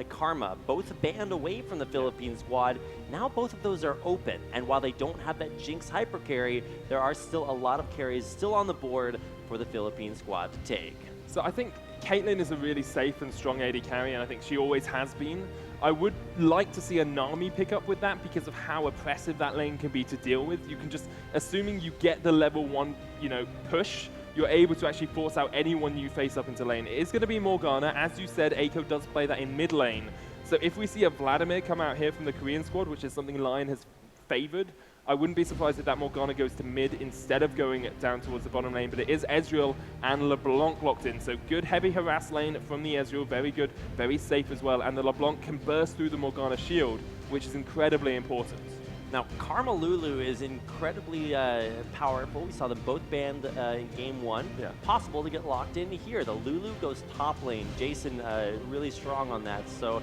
Karma, both banned away from the Philippine squad. Now both of those are open, and while they don't have that Jinx hyper carry, there are still a lot of carries still on the board for the Philippine squad to take. So I think Caitlyn is a really safe and strong AD carry, and I think she always has been. I would like to see a Nami pick up with that because of how oppressive that lane can be to deal with. You can just, assuming you get the level 1, push, you're able to actually force out anyone you face up into lane. It is going to be Morgana. As you said, Eiko does play that in mid lane. So if we see a Vladimir come out here from the Korean squad, which is something Lion has favored, I wouldn't be surprised if that Morgana goes to mid instead of going down towards the bottom lane, but it is Ezreal and LeBlanc locked in. So good heavy harass lane from the Ezreal, very good, very safe as well, and the LeBlanc can burst through the Morgana shield, which is incredibly important. Now, Karma Lulu is incredibly powerful. We saw them both banned in game 1. Yeah. Possible to get locked in here. The Lulu goes top lane. Jason really strong on that, so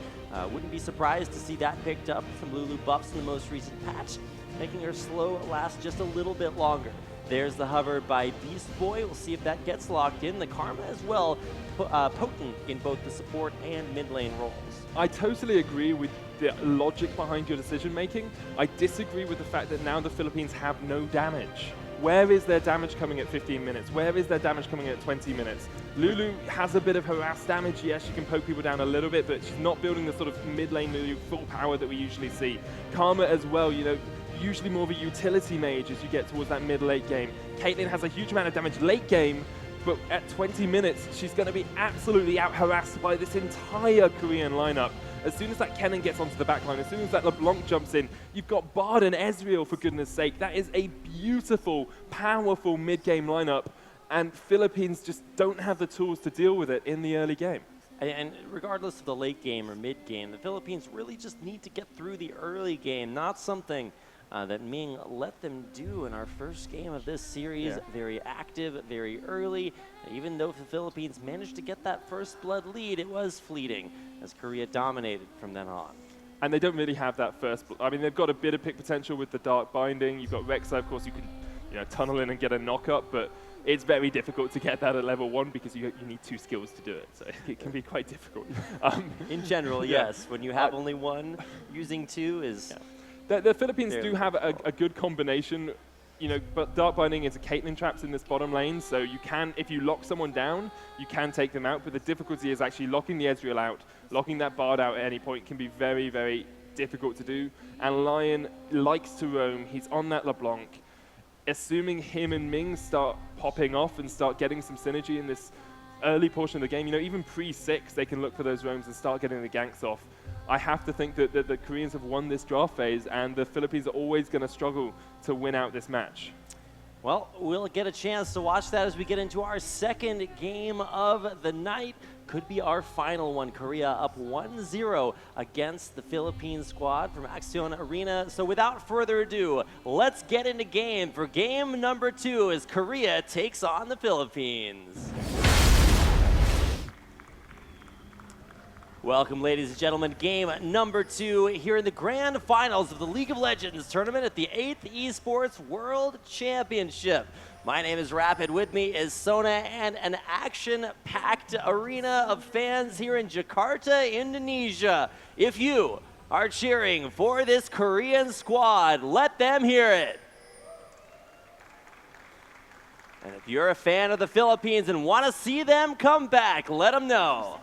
wouldn't be surprised to see that picked up. Some Lulu buffs in the most recent patch, making her slow last just a little bit longer. There's the hover by Beast Boy. We'll see if that gets locked in. The Karma as well, potent in both the support and mid lane roles. I totally agree with the logic behind your decision making. I disagree with the fact that now the Philippines have no damage. Where is their damage coming at 15 minutes? Where is their damage coming at 20 minutes? Lulu has a bit of harass damage. Yes, she can poke people down a little bit, but she's not building the sort of mid lane Lulu full power that we usually see. Karma as well, you know, usually more of a utility mage as you get towards that mid-late game. Caitlyn has a huge amount of damage late game, but at 20 minutes, she's going to be absolutely out-harassed by this entire Korean lineup. As soon as that Kennen gets onto the backline, as soon as that LeBlanc jumps in, you've got Bard and Ezreal, for goodness sake. That is a beautiful, powerful mid-game lineup, and Philippines just don't have the tools to deal with it in the early game. And regardless of the late game or mid game, the Philippines really just need to get through the early game, not something that Ming let them do in our first game of this series. Yeah. Very active, very early. Even though the Philippines managed to get that first blood lead, it was fleeting as Korea dominated from then on. And they don't really have that first. I mean, they've got a bit of pick potential with the Dark Binding. You've got Rek'Sai, of course, you can tunnel in and get a knock-up, but it's very difficult to get that at level 1 because you need 2 skills to do it, so it can be quite difficult. In general, yes. When you have only 1, using 2 is... Yeah. The Philippines do have a good combination, but Dark Binding into Caitlyn traps in this bottom lane, so you can, if you lock someone down, you can take them out, but the difficulty is actually locking the Ezreal out, locking that Bard out at any point can be very, very difficult to do, and Lion likes to roam, he's on that LeBlanc. Assuming him and Ming start popping off and start getting some synergy in this early portion of the game, even pre-6, they can look for those roams and start getting the ganks off. I have to think that the Koreans have won this draft phase, and the Philippines are always going to struggle to win out this match. Well, we'll get a chance to watch that as we get into our second game of the night. Could be our final one. Korea up 1-0 against the Philippines squad from Axion Arena. So without further ado, let's get into game for game number 2 as Korea takes on the Philippines. Welcome, ladies and gentlemen. Game number 2 here in the grand finals of the League of Legends tournament at the 8th eSports World Championship. My name is Rapid. With me is Sona and an action-packed arena of fans here in Jakarta, Indonesia. If you are cheering for this Korean squad, let them hear it. And if you're a fan of the Philippines and want to see them come back, let them know.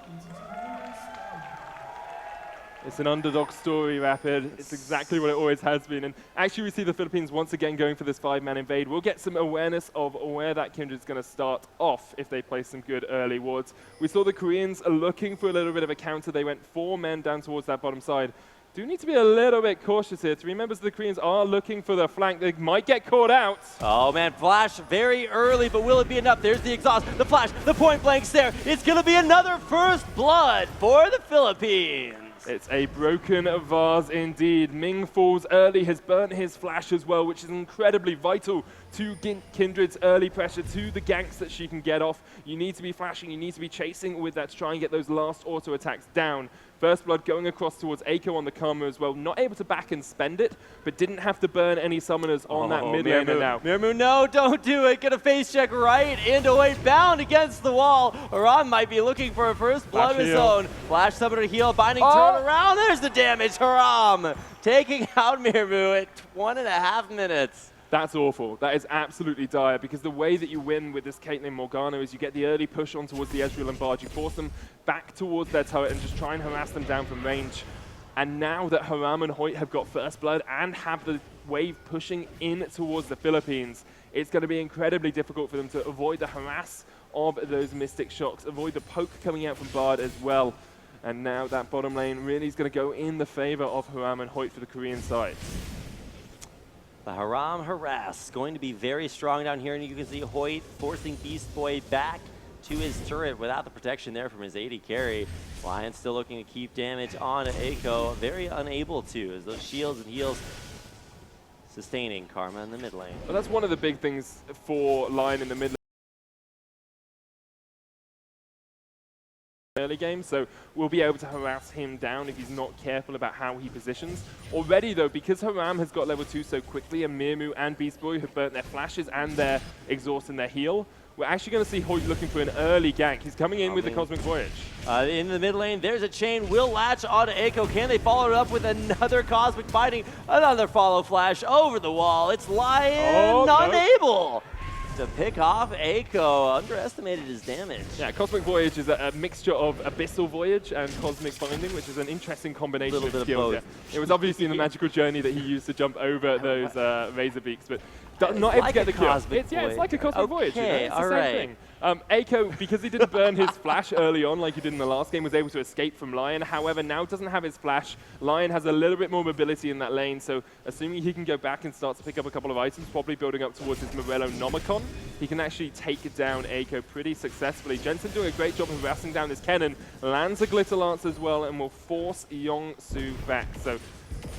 It's an underdog story, Rapid. It's exactly what it always has been. And actually, we see the Philippines once again going for this 5-man invade. We'll get some awareness of where that Kindred's going to start off if they play some good early wards. We saw the Koreans are looking for a little bit of a counter. They went 4 men down towards that bottom side. Do need to be a little bit cautious here. 3 members of the Koreans are looking for the flank. They might get caught out. Oh, man, flash very early, but will it be enough? There's the exhaust, the flash, the point blank stare. It's going to be another first blood for the Philippines. It's a broken vase indeed. Ming falls early, has burnt his flash as well, which is incredibly vital to Kindred's early pressure, to the ganks that she can get off. You need to be flashing, you need to be chasing with that to try and get those last auto attacks down. First blood going across towards Eiko on the Karma as well. Not able to back and spend it, but didn't have to burn any summoners on that mid laner now. Mirmu, no, don't do it. Get a face check right into Wade, bound against the wall. Haram might be looking for a first blood of his own. Flash summoner heal, binding turn around. There's the damage. Haram taking out Mirmu at 1.5 minutes. That's awful. That is absolutely dire, because the way that you win with this Caitlyn Morgana is you get the early push on towards the Ezreal and Bard. You force them back towards their turret and just try and harass them down from range. And now that Haram and Hoyt have got first blood and have the wave pushing in towards the Philippines, it's going to be incredibly difficult for them to avoid the harass of those Mystic Shocks, avoid the poke coming out from Bard as well. And now that bottom lane really is going to go in the favor of Haram and Hoyt for the Korean side. The Haram harass going to be very strong down here, and you can see Hoyt forcing Beast Boy back to his turret without the protection there from his AD carry. Lion still looking to keep damage on Eiko, very unable to, as those shields and heals sustaining Karma in the mid lane. Well, that's one of the big things for Lion in the mid lane early game, so we'll be able to harass him down if he's not careful about how he positions. Already though, because Haram has got level 2 so quickly, and Mirmu and Beast Boy have burnt their flashes and their exhaust and their heal, we're actually going to see Hoyt looking for an early gank. He's coming in with the Cosmic Voyage. In the mid lane, there's a chain. Will latch onto Echo. Can they follow it up with another Cosmic Binding? Another follow flash over the wall. It's Lion unable to pick off Echo. Underestimated his damage. Yeah, Cosmic Voyage is a mixture of Abyssal Voyage and Cosmic Binding, which is an interesting combination of skills. Yeah. It was obviously in the Magical Journey that he used to jump over those Razor Beaks, but not able to get the kill. It's like a Cosmic Voyage. You know? It's the same thing. Echo, because he didn't burn his flash early on like he did in the last game, was able to escape from Lion. However, now doesn't have his flash. Lion has a little bit more mobility in that lane, so assuming he can go back and start to pick up a couple of items, probably building up towards his Morello Nomicon, he can actually take down Echo pretty successfully. Jensen doing a great job of harassing down his Kennen, lands a Glitter Lance as well, and will force Yongsu back. So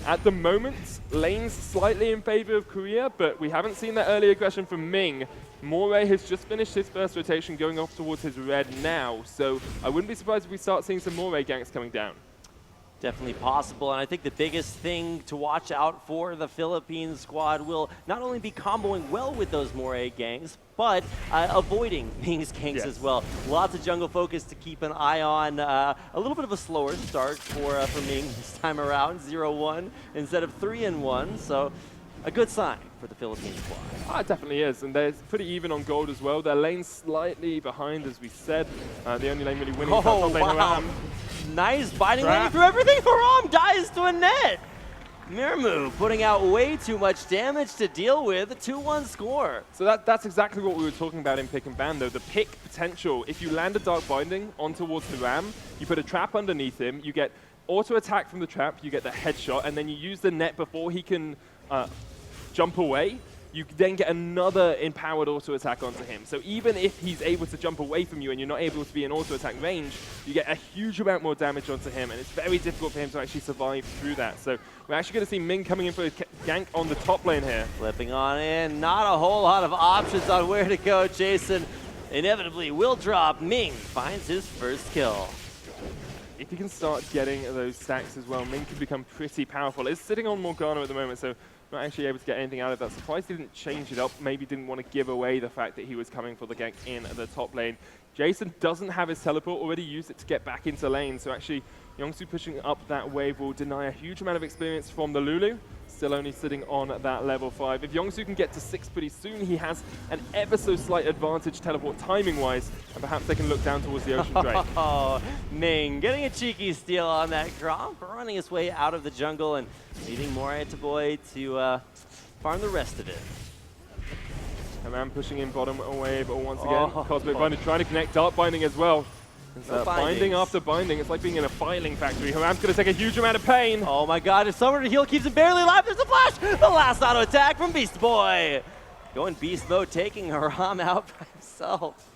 at the moment, lane's slightly in favor of Korea, but we haven't seen that early aggression from Ming. Moray has just finished his first rotation, going off towards his red now, so I wouldn't be surprised if we start seeing some Moray ganks coming down. Definitely possible, and I think the biggest thing to watch out for the Philippines squad will not only be comboing well with those Moray gangs, but avoiding Ming's ganks as well. Lots of jungle focus to keep an eye on. A little bit of a slower start for Ming this time around, 0-1 instead of 3-1, so a good sign for the Philippines squad. It definitely is, and they're pretty even on gold as well. Their lane's slightly behind, as we said. The only lane really winning is top lane Haram. Nice binding lane through everything. Haram dies to a net. Mirmu putting out way too much damage to deal with. A 2-1 score. So that's exactly what we were talking about in pick and ban, though. The pick potential. If you land a Dark Binding on towards the Ram, you put a trap underneath him, you get auto attack from the trap, you get the headshot, and then you use the net before he can jump away. You then get another empowered auto attack onto him. So even if he's able to jump away from you and you're not able to be in auto attack range, you get a huge amount more damage onto him, and it's very difficult for him to actually survive through that. So we're actually going to see Ming coming in for a gank on the top lane here. Flipping on in, not a whole lot of options on where to go. Jason inevitably will drop. Ming finds his first kill. If he can start getting those stacks as well, Ming can become pretty powerful. It's sitting on Morgana at the moment, so not actually able to get anything out of that. Surprised he didn't change it up. Maybe didn't want to give away the fact that he was coming for the gank in the top lane. Jason doesn't have his teleport, already used it to get back into lane. So actually, Yongsu pushing up that wave will deny a huge amount of experience from the Lulu. Still only sitting on that level 5. If Yongsu can get to 6 pretty soon, he has an ever so slight advantage teleport timing-wise, and perhaps they can look down towards the Ocean Drake. Oh, Ming getting a cheeky steal on that Gromp, running his way out of the jungle and leaving Moray to Boy to farm the rest of it. Haram pushing in bottom wave once again. Cosmic Binding trying to connect Dark Binding as well. Binding after binding, it's like being in a filing factory. Haram's going to take a huge amount of pain. Oh my god, if someone to heal keeps him barely alive, there's a flash! The last auto attack from Beast Boy! Going beast mode, taking Haram out by himself.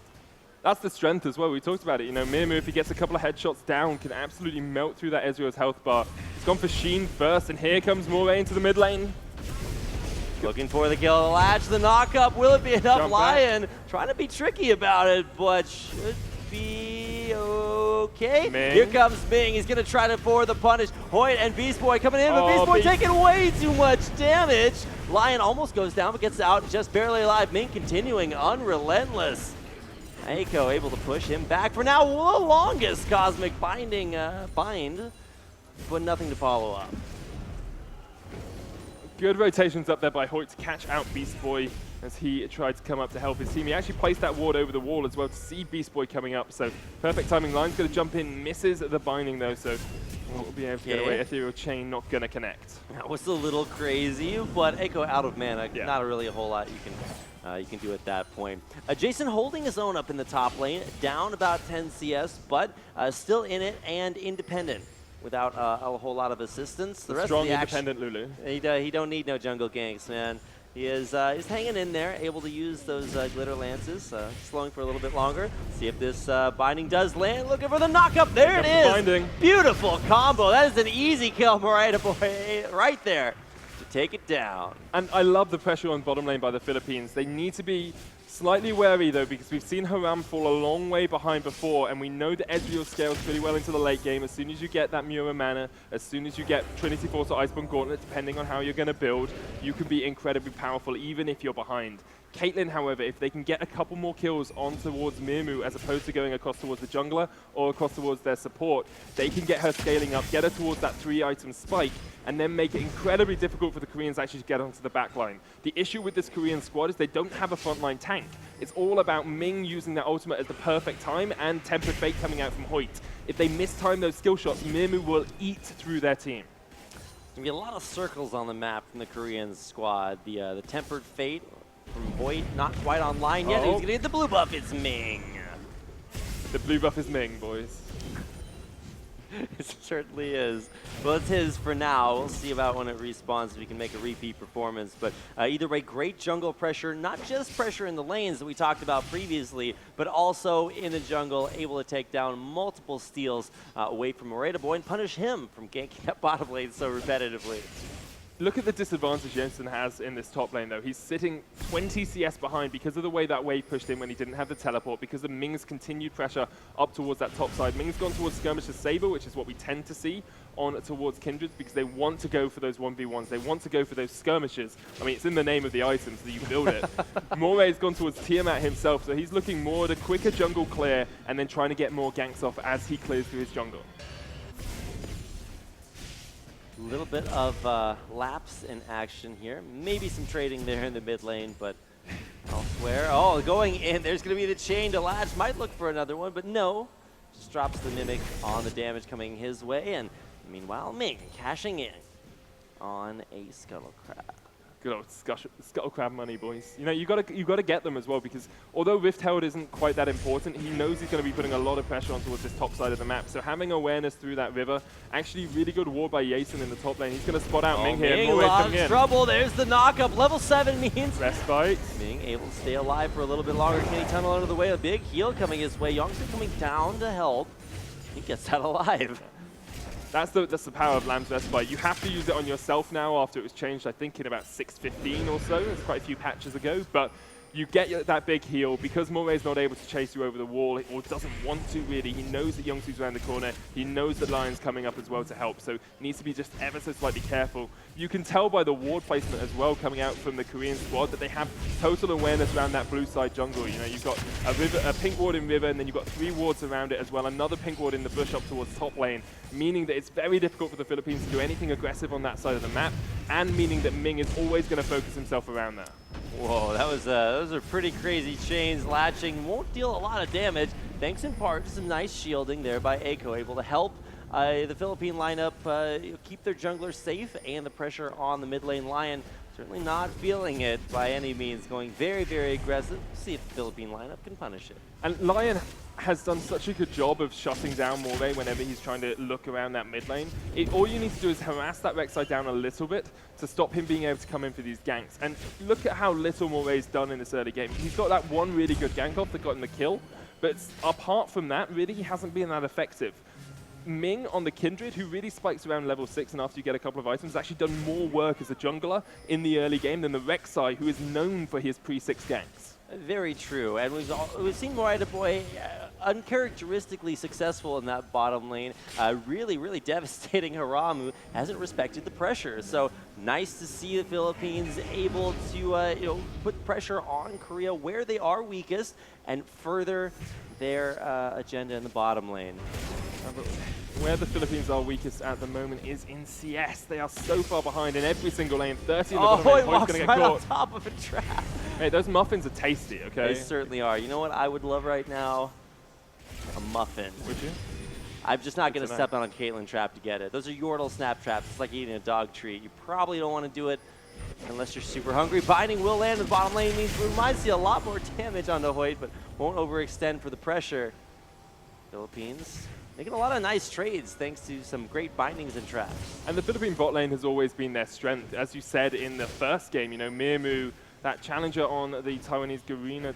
That's the strength as well. We talked about it. You know, Mirmu, if he gets a couple of headshots down, can absolutely melt through that Ezreal's health bar. He's gone for Sheen first, and here comes Moray into the mid lane. Looking for the kill, the latch, the knock-up. Will it be enough? Lion trying to be tricky about it, but should be okay. Ming. Here comes Ming. He's going to try to forward the punish. Hoyt and Beast Boy coming in, but Beast Boy taking way too much damage. Lion almost goes down, but gets out just barely alive. Ming continuing unrelentless. Echo able to push him back for now. The longest Cosmic Binding bind, but nothing to follow up. Good rotations up there by Hoyt to catch out Beast Boy as he tried to come up to help his team. He actually placed that ward over the wall as well to see Beast Boy coming up. So perfect timing. Lion's going to jump in, misses the binding though, so we'll be able to get away. Ethereal Chain not going to connect. That was a little crazy, but Echo out of mana. Not really a whole lot you can do at that point. Jason holding his own up in the top lane, down about 10 CS, but still in it and independent without a whole lot of assistance. The rest Strong of the independent Lulu. He don't need no jungle ganks, man. He is he's hanging in there, able to use those glitter lances, slowing for a little bit longer. See if this binding does land. Looking for the knock-up. There it is. Binding. Beautiful combo. That is an easy kill, Morita Boy, right there. to take it down. And I love the pressure on bottom lane by the Philippines. They need to be slightly wary, though, because we've seen Haram fall a long way behind before, and we know that Ezreal scales pretty well into the late game. As soon as you get that Mura mana, as soon as you get Trinity Force or Iceborne Gauntlet, depending on how you're going to build, you can be incredibly powerful, even if you're behind. Caitlyn, however, if they can get a couple more kills on towards Mirmu as opposed to going across towards the jungler or across towards their support, they can get her scaling up, get her towards that 3-item spike, and then make it incredibly difficult for the Koreans actually to get onto the backline. The issue with this Korean squad is they don't have a frontline tank. It's all about Ming using that ultimate at the perfect time and Tempered Fate coming out from Hoyt. If they mistime those skill shots, Mirmu will eat through their team. There's going to be a lot of circles on the map from the Korean squad. The Tempered Fate from Hoyt, not quite online yet. He's going to get the blue buff. It's Ming. The blue buff is Ming, boys. It certainly is. Well, it's his for now. We'll see about when it respawns if we can make a repeat performance. But either way, great jungle pressure, not just pressure in the lanes that we talked about previously, but also in the jungle, able to take down multiple steals away from Moreta Boy and punish him from ganking that bottom lane so repetitively. Look at the disadvantage Jensen has in this top lane, though. He's sitting 20 CS behind because of the way that wave pushed in when he didn't have the teleport, because of Ming's continued pressure up towards that top side. Ming's gone towards Skirmisher's Saber, which is what we tend to see on towards Kindreds, because they want to go for those 1v1s. They want to go for those skirmishes. I mean, it's in the name of the item, so you can build it. Moray's gone towards Tiamat himself, so he's looking more at a quicker jungle clear and then trying to get more ganks off as he clears through his jungle. A little bit of lapse in action here. Maybe some trading there in the mid lane, but elsewhere. Oh, going in. There's going to be the chain to latch. Might look for another one, but no. Just drops the Mimic on the damage coming his way. And meanwhile, Ming cashing in on a Scuttle Crab. Good old Scuttle Crab money, boys. You know, you gotta get them as well, because although Rift Herald isn't quite that important, he knows he's going to be putting a lot of pressure on towards this top side of the map. So having awareness through that river, actually really good ward by Jason in the top lane. He's going to spot out Ming here. Ming loves trouble. There's the knockup. Level 7 means respite. Ming able to stay alive for a little bit longer. Can he tunnel under the way? A big heal coming his way. Youngster coming down to help. He gets out alive. That's the power of Lamb's Respite. You have to use it on yourself now after it was changed, I think, in about 6.15 or so. It's quite a few patches ago. But you get that big heal because Moray's not able to chase you over the wall, or doesn't want to really. He knows that Youngsu's around the corner. He knows that Lion's coming up as well to help, so needs to be just ever so slightly careful. You can tell by the ward placement as well coming out from the Korean squad that they have total awareness around that blue side jungle. You know, you've got a pink ward in river, and then you've got 3 wards around it as well. Another pink ward in the bush up towards top lane, meaning that it's very difficult for the Philippines to do anything aggressive on that side of the map, and meaning that Ming is always going to focus himself around there. Whoa, those are pretty crazy chains. Latching won't deal a lot of damage, thanks in part to some nice shielding there by Eiko, able to help the Philippine lineup keep their junglers safe, and the pressure on the mid lane Lion certainly not feeling it by any means, going very, very aggressive. See if the Philippine lineup can punish it. And Lion has done such a good job of shutting down Moray whenever he's trying to look around that mid lane. All you need to do is harass that Rek'Sai down a little bit to stop him being able to come in for these ganks. And look at how little Moray's done in this early game. He's got that one really good gank off that got him the kill, but apart from that, really, he hasn't been that effective. Ming on the Kindred, who really spikes around level 6 and after you get a couple of items, has actually done more work as a jungler in the early game than the Rek'Sai, who is known for his pre-6 ganks. Very true, and we've seen Moreta Boy uncharacteristically successful in that bottom lane, really, really devastating Haram, who hasn't respected the pressure. So nice to see the Philippines able to put pressure on Korea where they are weakest and further their agenda in the bottom lane. Where the Philippines are weakest at the moment is in CS. They are so far behind in every single lane. 30 in the bottom lane. He walks going to right get on caught. top of a trap. Hey, those muffins are tasty, okay? They certainly are. You know what I would love right now? A muffin. Would you? I'm just not going to step on a Caitlyn trap to get it. Those are Yordle snap traps. It's like eating a dog treat. You probably don't want to do it unless you're super hungry. Binding will land in the bottom lane. Means we might see a lot more damage on the Hoyt, but won't overextend for the pressure. Philippines making a lot of nice trades thanks to some great bindings and traps. And the Philippine bot lane has always been their strength. As you said in the first game, you know, Mirmu, that challenger on the Taiwanese Garena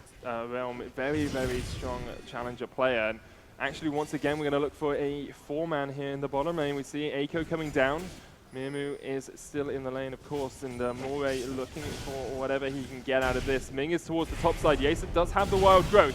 realm, very, very strong challenger player. And actually, once again, we're going to look for a 4-man here in the bottom lane. We see Eiko coming down. Mirmu is still in the lane, of course, and Moray looking for whatever he can get out of this. Ming is towards the top side. eSports does have the wild growth.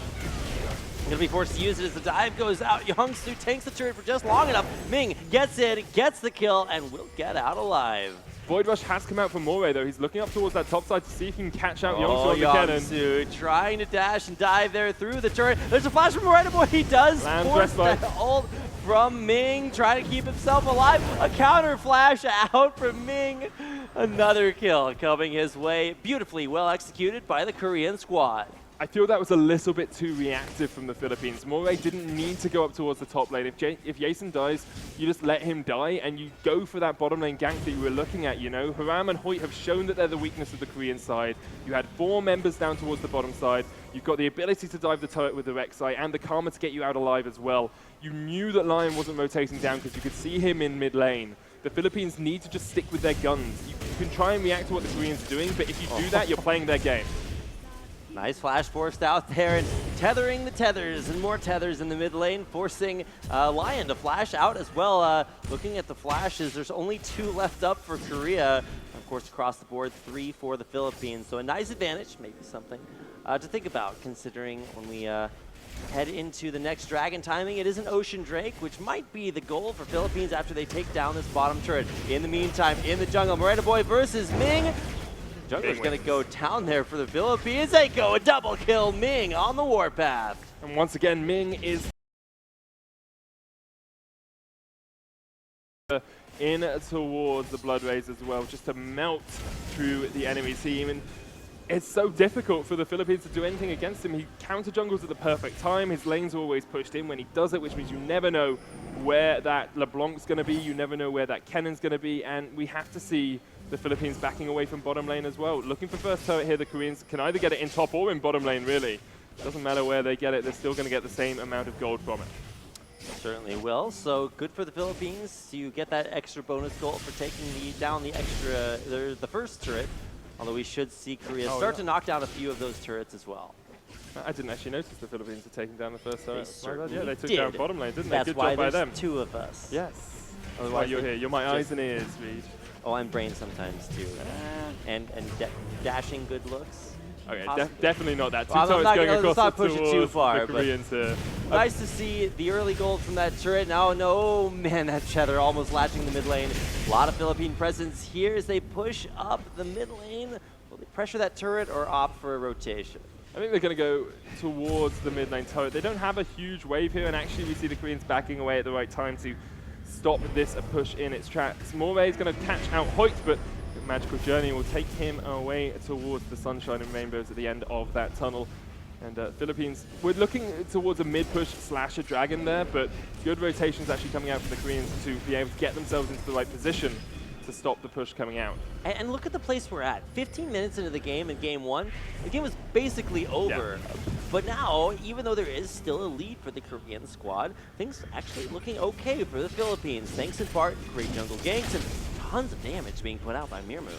Gonna be forced to use it as the dive goes out. Youngsu tanks the turret for just long enough. Ming gets in, gets the kill, and will get out alive. Void Rush has come out from Moray, though. He's looking up towards that top side to see if he can catch out Youngsu on the cannon. Youngsu trying to dash and dive there through the turret. There's a flash from right boy. He does force that ult from Ming, trying to keep himself alive. A counter flash out from Ming. Another kill coming his way. Beautifully well executed by the Korean squad. I feel that was a little bit too reactive from the Philippines. Moray didn't need to go up towards the top lane. If Jason dies, you just let him die and you go for that bottom lane gank that you were looking at, you know? Haram and Hoyt have shown that they're the weakness of the Korean side. You had 4 members down towards the bottom side. You've got the ability to dive the turret with the Rek'Sai and the Karma to get you out alive as well. You knew that Lion wasn't rotating down because you could see him in mid lane. The Philippines need to just stick with their guns. You can try and react to what the Koreans are doing, but if you do that, you're playing their game. Nice flash forced out there and tethering the tethers and more tethers in the mid lane, forcing Lion to flash out as well. Looking at the flashes, there's only 2 left up for Korea. Of course, across the board, 3 for the Philippines. So a nice advantage, maybe something to think about considering when we head into the next Dragon timing. It is an Ocean Drake, which might be the goal for Philippines after they take down this bottom turret. In the meantime, in the jungle, Morena Boy versus Ming. Jungler's going to go down there for the Philippines. They go a double kill. Ming on the warpath. And once again, Ming is in towards the Blood Rays as well, just to melt through the enemy team. And it's so difficult for the Philippines to do anything against him. He counter jungles at the perfect time. His lane's always pushed in when he does it, which means you never know where that LeBlanc's going to be. You never know where that Kennen's going to be. And we have to see the Philippines backing away from bottom lane as well. Looking for first turret here, the Koreans can either get it in top or in bottom lane, really. Doesn't matter where they get it, they're still going to get the same amount of gold from it. Certainly will. So good for the Philippines to get that extra bonus gold for taking down the first turret. Although we should see Korea start to knock down a few of those turrets as well. I didn't actually notice the Philippines had taken down the first turret. Yeah, they took down bottom lane, didn't they? Good job by them. That's why there's 2 of us. Yes. That's why you're here. You're my eyes and ears, Reed. Oh, I'm brain sometimes too. And dashing good looks. Okay, definitely not that. Well, I'm not going across push it too far, the Koreans here. Nice to see the early gold from that turret. Now, no, man, that Cheddar almost latching the mid lane. A lot of Philippine presence here as they push up the mid lane. Will they pressure that turret or opt for a rotation? I think they're going to go towards the mid lane turret. They don't have a huge wave here, and actually we see the Koreans backing away at the right time to stop this push in its tracks. Moray is going to catch out Hoyt, but Magical Journey will take him away towards the Sunshine and Rainbows at the end of that tunnel. And Philippines, we're looking towards a mid-push slash a dragon there, but good rotations actually coming out from the Koreans to be able to get themselves into the right position to stop the push coming out. And look at the place we're at. 15 minutes into the game in game 1, the game was basically over. Yeah. But now, even though there is still a lead for the Korean squad, things actually looking okay for the Philippines, thanks in part to great jungle ganks and tons of damage being put out by Mirmu.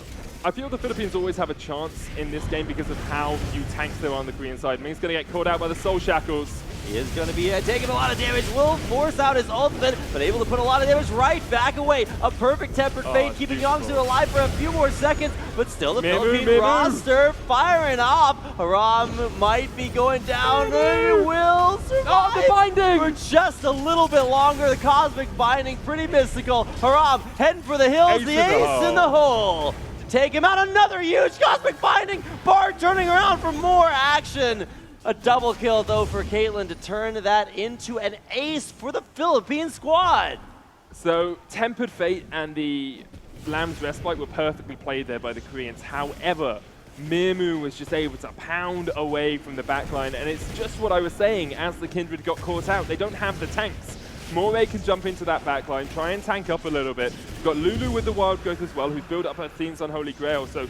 I feel the Philippines always have a chance in this game because of how few tanks there are on the Korean side. Ming's going to get caught out by the Soul Shackles. He is going to be taking a lot of damage, will force out his ultimate, but able to put a lot of damage right back away. A perfect Tempered Fate, keeping Youngsu alive for a few more seconds, but still the Philippine roster firing off. Haram might be going down, and he will survive the binding for just a little bit longer. The Cosmic Binding, pretty mystical. Haram heading for the hills, the ace in the hole. To take him out, another huge Cosmic Binding. Bard turning around for more action. A double kill, though, for Caitlyn to turn that into an ace for the Philippine squad. So, Tempered Fate and the Lamb's Respite were perfectly played there by the Koreans. However, Mirmu was just able to pound away from the backline, and it's just what I was saying as the Kindred got caught out. They don't have the tanks. Moray can jump into that backline, try and tank up a little bit. You've got Lulu with the Wild Growth as well, who's built up her Themes on Holy Grail, so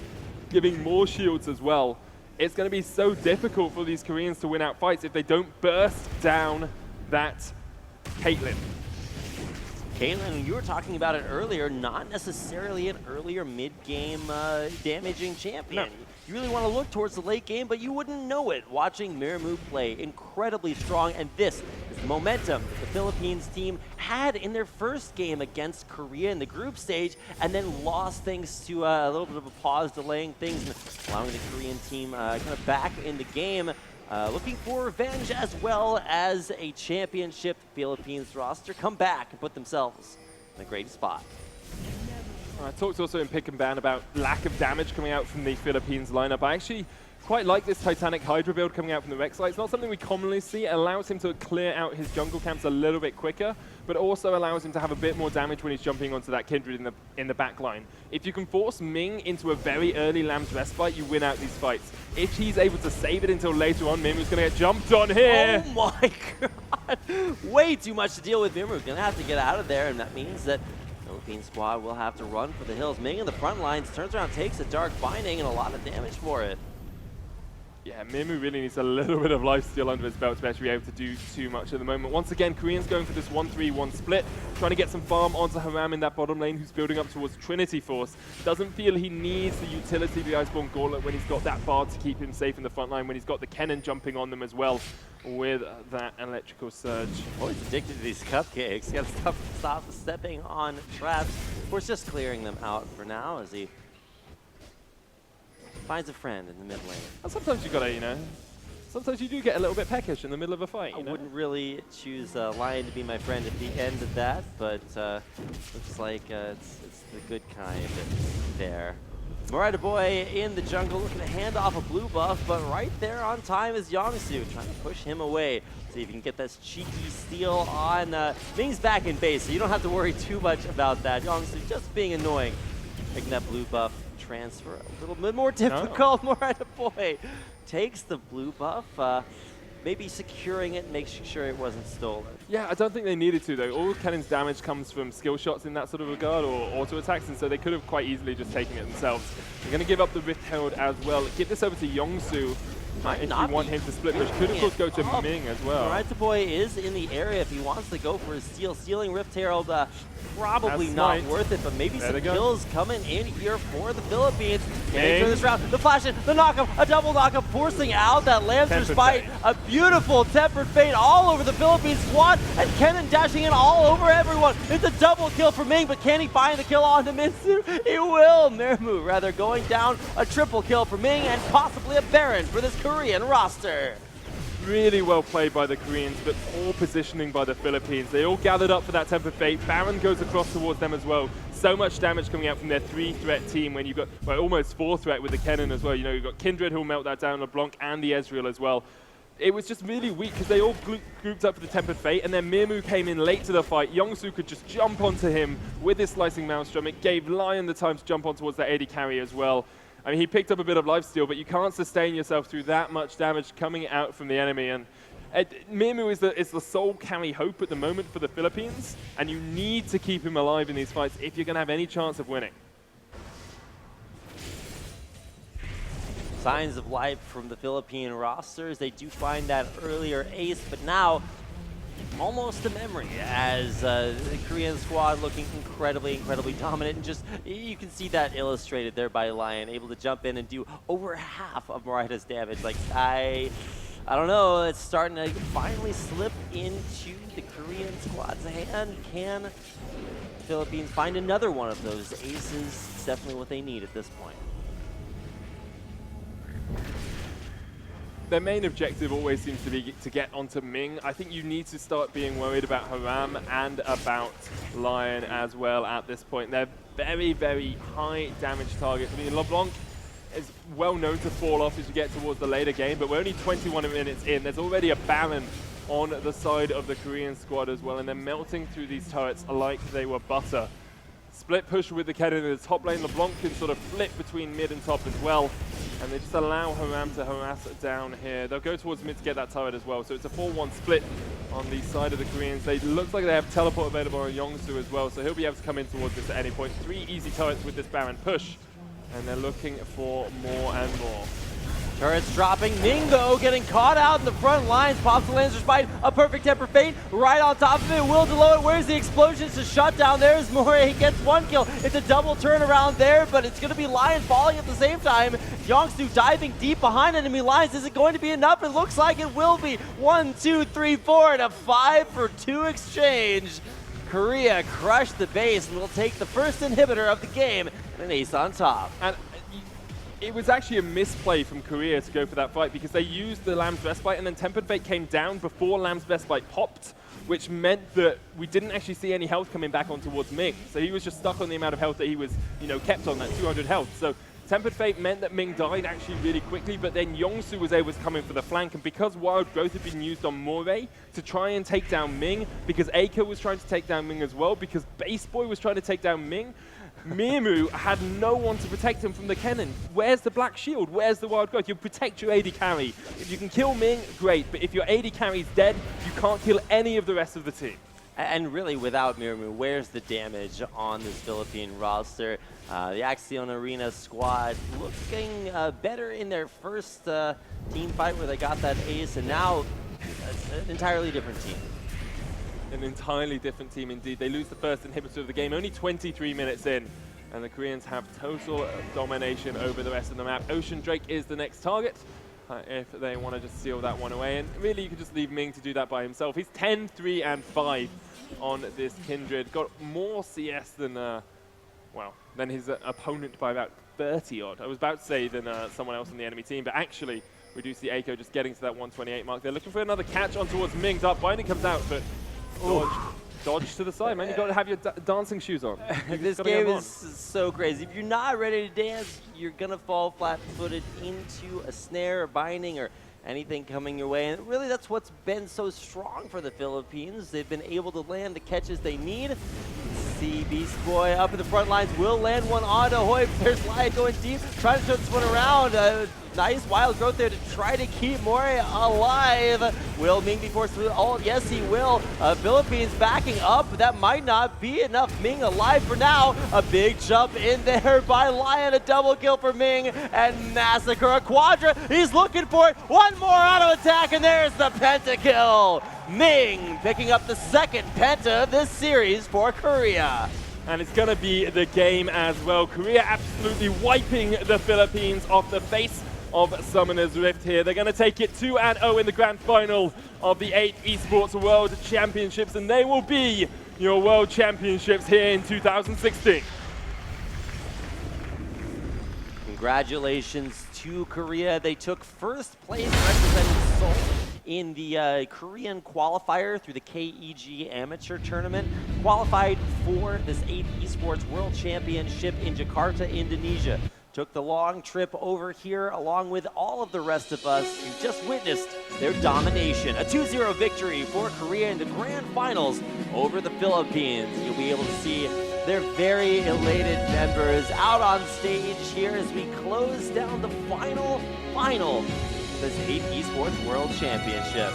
giving more shields as well. It's going to be so difficult for these Koreans to win out fights if they don't burst down that Caitlyn. Caitlyn, you were talking about it earlier, not necessarily an earlier mid-game damaging champion. No. You really want to look towards the late game, but you wouldn't know it watching Mirmu play. Incredibly strong, and this is the momentum that the Philippines team had in their first game against Korea in the group stage, and then lost thanks to a little bit of a pause, delaying things and allowing the Korean team kind of back in the game. Looking for revenge as well as a championship. Philippines roster come back and put themselves in a great spot. I talked also in Pick and Ban about lack of damage coming out from the Philippines lineup. I actually quite like this Titanic Hydra build coming out from the Rek'Sai. It's not something we commonly see. It allows him to clear out his jungle camps a little bit quicker, but also allows him to have a bit more damage when he's jumping onto that Kindred in the back line. If you can force Ming into a very early Lamb's Respite, you win out these fights. If he's able to save it until later on, Mimu's going to get jumped on here. Oh my god! Way too much to deal with. Mimu's going to have to get out of there, and that means that the Philippine squad will have to run for the hills. Ming in the front lines, turns around, takes a Dark Binding, and a lot of damage for it. Yeah, Mimu really needs a little bit of lifesteal under his belt to actually be able to do too much at the moment. Once again, Koreans going for this 1-3-1 split, trying to get some farm onto Haram in that bottom lane, who's building up towards Trinity Force. Doesn't feel he needs the utility of the Iceborne Gauntlet when he's got that bard to keep him safe in the front line, when he's got the Kennen jumping on them as well with that electrical surge. Oh, he's addicted to these cupcakes. You gotta stop stepping on traps. Of course, just clearing them out for now as he finds a friend in the mid lane. And sometimes you gotta, you know, sometimes you do get a little bit peckish in the middle of a fight. I wouldn't really choose Lion to be my friend at the end of that, but looks like it's the good kind there. Morita Boy in the jungle looking to hand off a blue buff, but right there on time is Yongsu trying to push him away. See if you can get this cheeky steal on Ming's back in base, so you don't have to worry too much about that. Yongsu just being annoying, making that blue buff transfer a little bit more difficult. No. Morita Boy takes the blue buff, maybe securing it, making sure it wasn't stolen. Yeah, I don't think they needed to though. All of Kennen's damage comes from skill shots in that sort of regard, or auto attacks, and so they could have quite easily just taken it themselves. They're going to give up the Rift Herald as well. Give this over to Yongsu. If you want him to split push, could of course go to Ming as well. Morita Boy is in the area if he wants to go for his steal. Stealing Rift Herald, probably not worth it, but maybe some kills coming in here for the Philippines. Getting through this round, the flash in, the knockup, a double knockup, forcing out that Lamb's Respite. A beautiful Tempered Fate all over the Philippines squad, and Kennen dashing in all over everyone. It's a double kill for Ming, but can he find the kill on Minsu? He will. Mermu rather going down, a triple kill for Ming, and possibly a Baron for this Korean roster. Really well played by the Koreans, but poor positioning by the Philippines. They all gathered up for that Tempered Fate. Baron goes across towards them as well. So much damage coming out from their 3-threat team when you've got, well, almost 4-threat with the Kennen as well. You know, you've got Kindred who'll melt that down, LeBlanc and the Ezreal as well. It was just really weak because they all grouped up for the Tempered Fate, and then Mirmu came in late to the fight. Yongsu could just jump onto him with his Slicing Maelstrom. It gave Lion the time to jump on towards that AD carry as well. I mean, he picked up a bit of lifesteal, but you can't sustain yourself through that much damage coming out from the enemy. And Mirmu is the sole carry hope at the moment for the Philippines, and you need to keep him alive in these fights if you're going to have any chance of winning. Signs of life from the Philippine rosters. They do find that earlier ace, but now almost a memory as the Korean squad looking incredibly dominant, and just you can see that illustrated there by Lion, able to jump in and do over half of Morita's damage. Like I don't know, it's starting to finally slip into the Korean squad's hand. Can the Philippines find another one of those aces? It's definitely what they need at this point. Their main objective always seems to be to get onto Ming. I think you need to start being worried about Haram and about Lion as well at this point. They're very high damage targets. I mean, LeBlanc is well known to fall off as you get towards the later game, but we're only 21 minutes in. There's already a Baron on the side of the Korean squad as well, and they're melting through these turrets like they were butter. Split push with the Kennen in the top lane. LeBlanc can sort of flip between mid and top as well. And they just allow Haram to harass down here. They'll go towards mid to get that turret as well. So it's a 4-1 split on the side of the Koreans. They looks like they have teleport available on Yongsu as well. So he'll be able to come in towards this at any point. 3 easy turrets with this Baron push. And they're looking for more and more. Turrets dropping. Mingo getting caught out in the front lines. Pops the Lancer's Bite. A perfect Temper Fate right on top of it. Will Deloitte, where's the explosions to shut down? There's Moray. He gets one kill. It's a double turnaround there, but it's going to be Lion falling at the same time. Youngsu diving deep behind enemy lines. Is it going to be enough? It looks like it will be. 1, 2, 3, 4, and a 5-for-2 exchange. Korea crushed the base and will take the first inhibitor of the game and an ace on top. And it was actually a misplay from Korea to go for that fight because they used the Lamb's Respite and then Tempered Fate came down before Lamb's Respite popped, which meant that we didn't actually see any health coming back on towards Ming. So he was just stuck on the amount of health that he was, kept on, that 200 health. So Tempered Fate meant that Ming died actually really quickly, but then Yongsoo was able to come in for the flank, and because Wild Growth had been used on Moray to try and take down Ming, because Aiko was trying to take down Ming as well, because Base Boy was trying to take down Ming, Mimu had no one to protect him from the cannon. Where's the Black Shield? Where's the Wild Growth? You protect your AD carry. If you can kill Ming, great, but if your AD carry's dead, you can't kill any of the rest of the team. And really, without Mimu, where's the damage on this Philippine roster? The Axion Arena squad looking better in their first team fight where they got that ace, and now an entirely different team. An entirely different team indeed. They lose the first inhibitor of the game, only 23 minutes in, and the Koreans have total domination over the rest of the map. Ocean Drake is the next target if they want to just seal that one away, and really you could just leave Ming to do that by himself. He's 10, 3, and 5 on this Kindred. Got more CS than, than his opponent by about 30 odd. I was about to say than someone else on the enemy team, but actually we do see Aiko just getting to that 128 mark. They're looking for another catch on towards Ming. Dark Binding comes out, but dodge to the side, man. You got to have your dancing shoes on. This game is so crazy. If you're not ready to dance, you're going to fall flat-footed into a snare or binding or anything coming your way. And really, that's what's been so strong for the Philippines. They've been able to land the catches they need. See Beast Boy up in the front lines, will land one onto Hoy. There's Lion going deep, trying to turn this one around. Nice Wild Growth there to try to keep Moray alive. Will Ming be forced through the ult? Yes, he will. Philippines backing up, but that might not be enough. Ming alive for now. A big jump in there by Lion. A double kill for Ming and Massacre. A quadra. He's looking for it. One more auto attack, and there's the pentakill. Ming picking up the second penta of this series for Korea. And it's going to be the game as well. Korea absolutely wiping the Philippines off the face of Summoner's Rift here. They're going to take it 2-0 in the grand final of the 8th eSports World Championships, and they will be your World Championships here in 2016. Congratulations to Korea. They took first place representing Seoul in the Korean qualifier through the KEG Amateur Tournament. Qualified for this 8th eSports World Championship in Jakarta, Indonesia. Took the long trip over here along with all of the rest of us who just witnessed their domination. A 2-0 victory for Korea in the grand finals over the Philippines. You'll be able to see their very elated members out on stage here as we close down the final of this 8th eSports World Championship.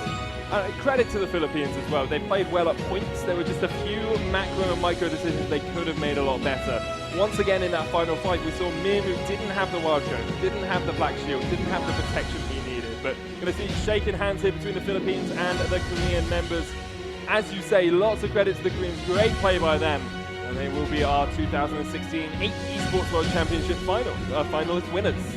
Credit to the Philippines as well. They played well at points. There were just a few macro and micro decisions they could have made a lot better. Once again in that final fight, we saw Mimu didn't have the Wild Growth, didn't have the Black Shield, didn't have the protection he needed. But going to see shaking hands here between the Philippines and the Korean members. As you say, lots of credit to the Koreans. Great play by them. And they will be our 2016 8th eSports World Championship finalist winners.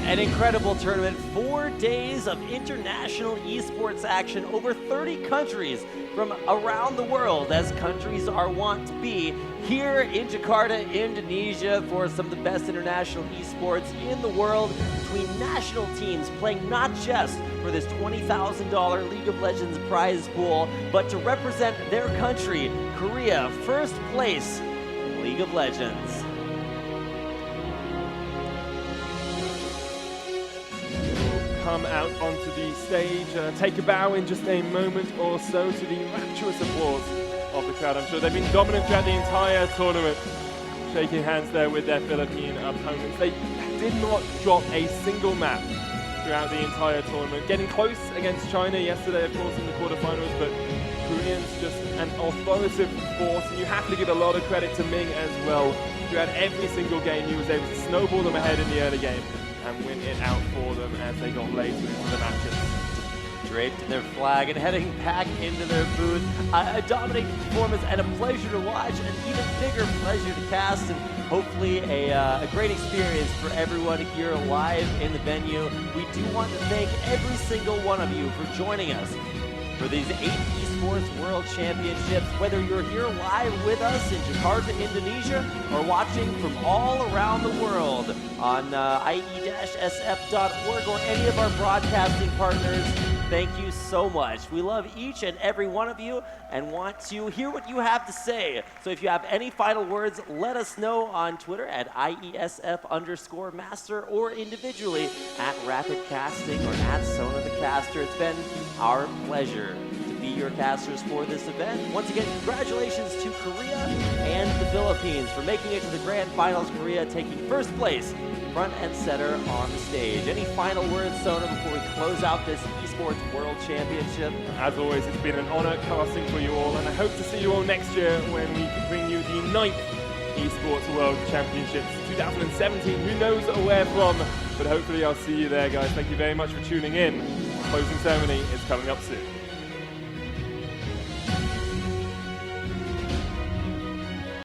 An incredible tournament, 4 days of international esports action, over 30 countries from around the world, as countries are wont to be, here in Jakarta, Indonesia, for some of the best international esports in the world, between national teams playing not just for this $20,000 League of Legends prize pool, but to represent their country, Korea, first place in League of Legends. Come out onto the stage, take a bow in just a moment or so to the rapturous applause of the crowd. I'm sure they've been dominant throughout the entire tournament, shaking hands there with their Philippine opponents. They did not drop a single map throughout the entire tournament. Getting close against China yesterday, of course, in the quarterfinals, but Koreans just an authoritative force, and you have to give a lot of credit to Ming as well. Throughout every single game, he was able to snowball them ahead in the early game. and win it out for them as they got later into the matches. Draped in their flag and heading back into their booth. A dominating performance and a pleasure to watch, an even bigger pleasure to cast, and hopefully a great experience for everyone here live in the venue. We do want to thank every single one of you for joining us for these 8 eSports World Championships, whether you're here live with us in Jakarta, Indonesia, or watching from all around the world on IE-SF.org or any of our broadcasting partners. Thank you so much. We love each and every one of you and want to hear what you have to say. So if you have any final words, let us know on Twitter at IESF_master or individually at RapidCasting or at Sona the Caster. It's been our pleasure to be your casters for this event. Once again, congratulations to Korea and the Philippines for making it to the Grand Finals. Korea taking first place, front and center on the stage. Any final words, Sona, before we close out this eSports World Championship? As always, it's been an honor casting for you all, and I hope to see you all next year when we can bring you the 9th eSports World Championships 2017. Who knows where from, but hopefully I'll see you there, guys. Thank you very much for tuning in. Closing ceremony is coming up soon.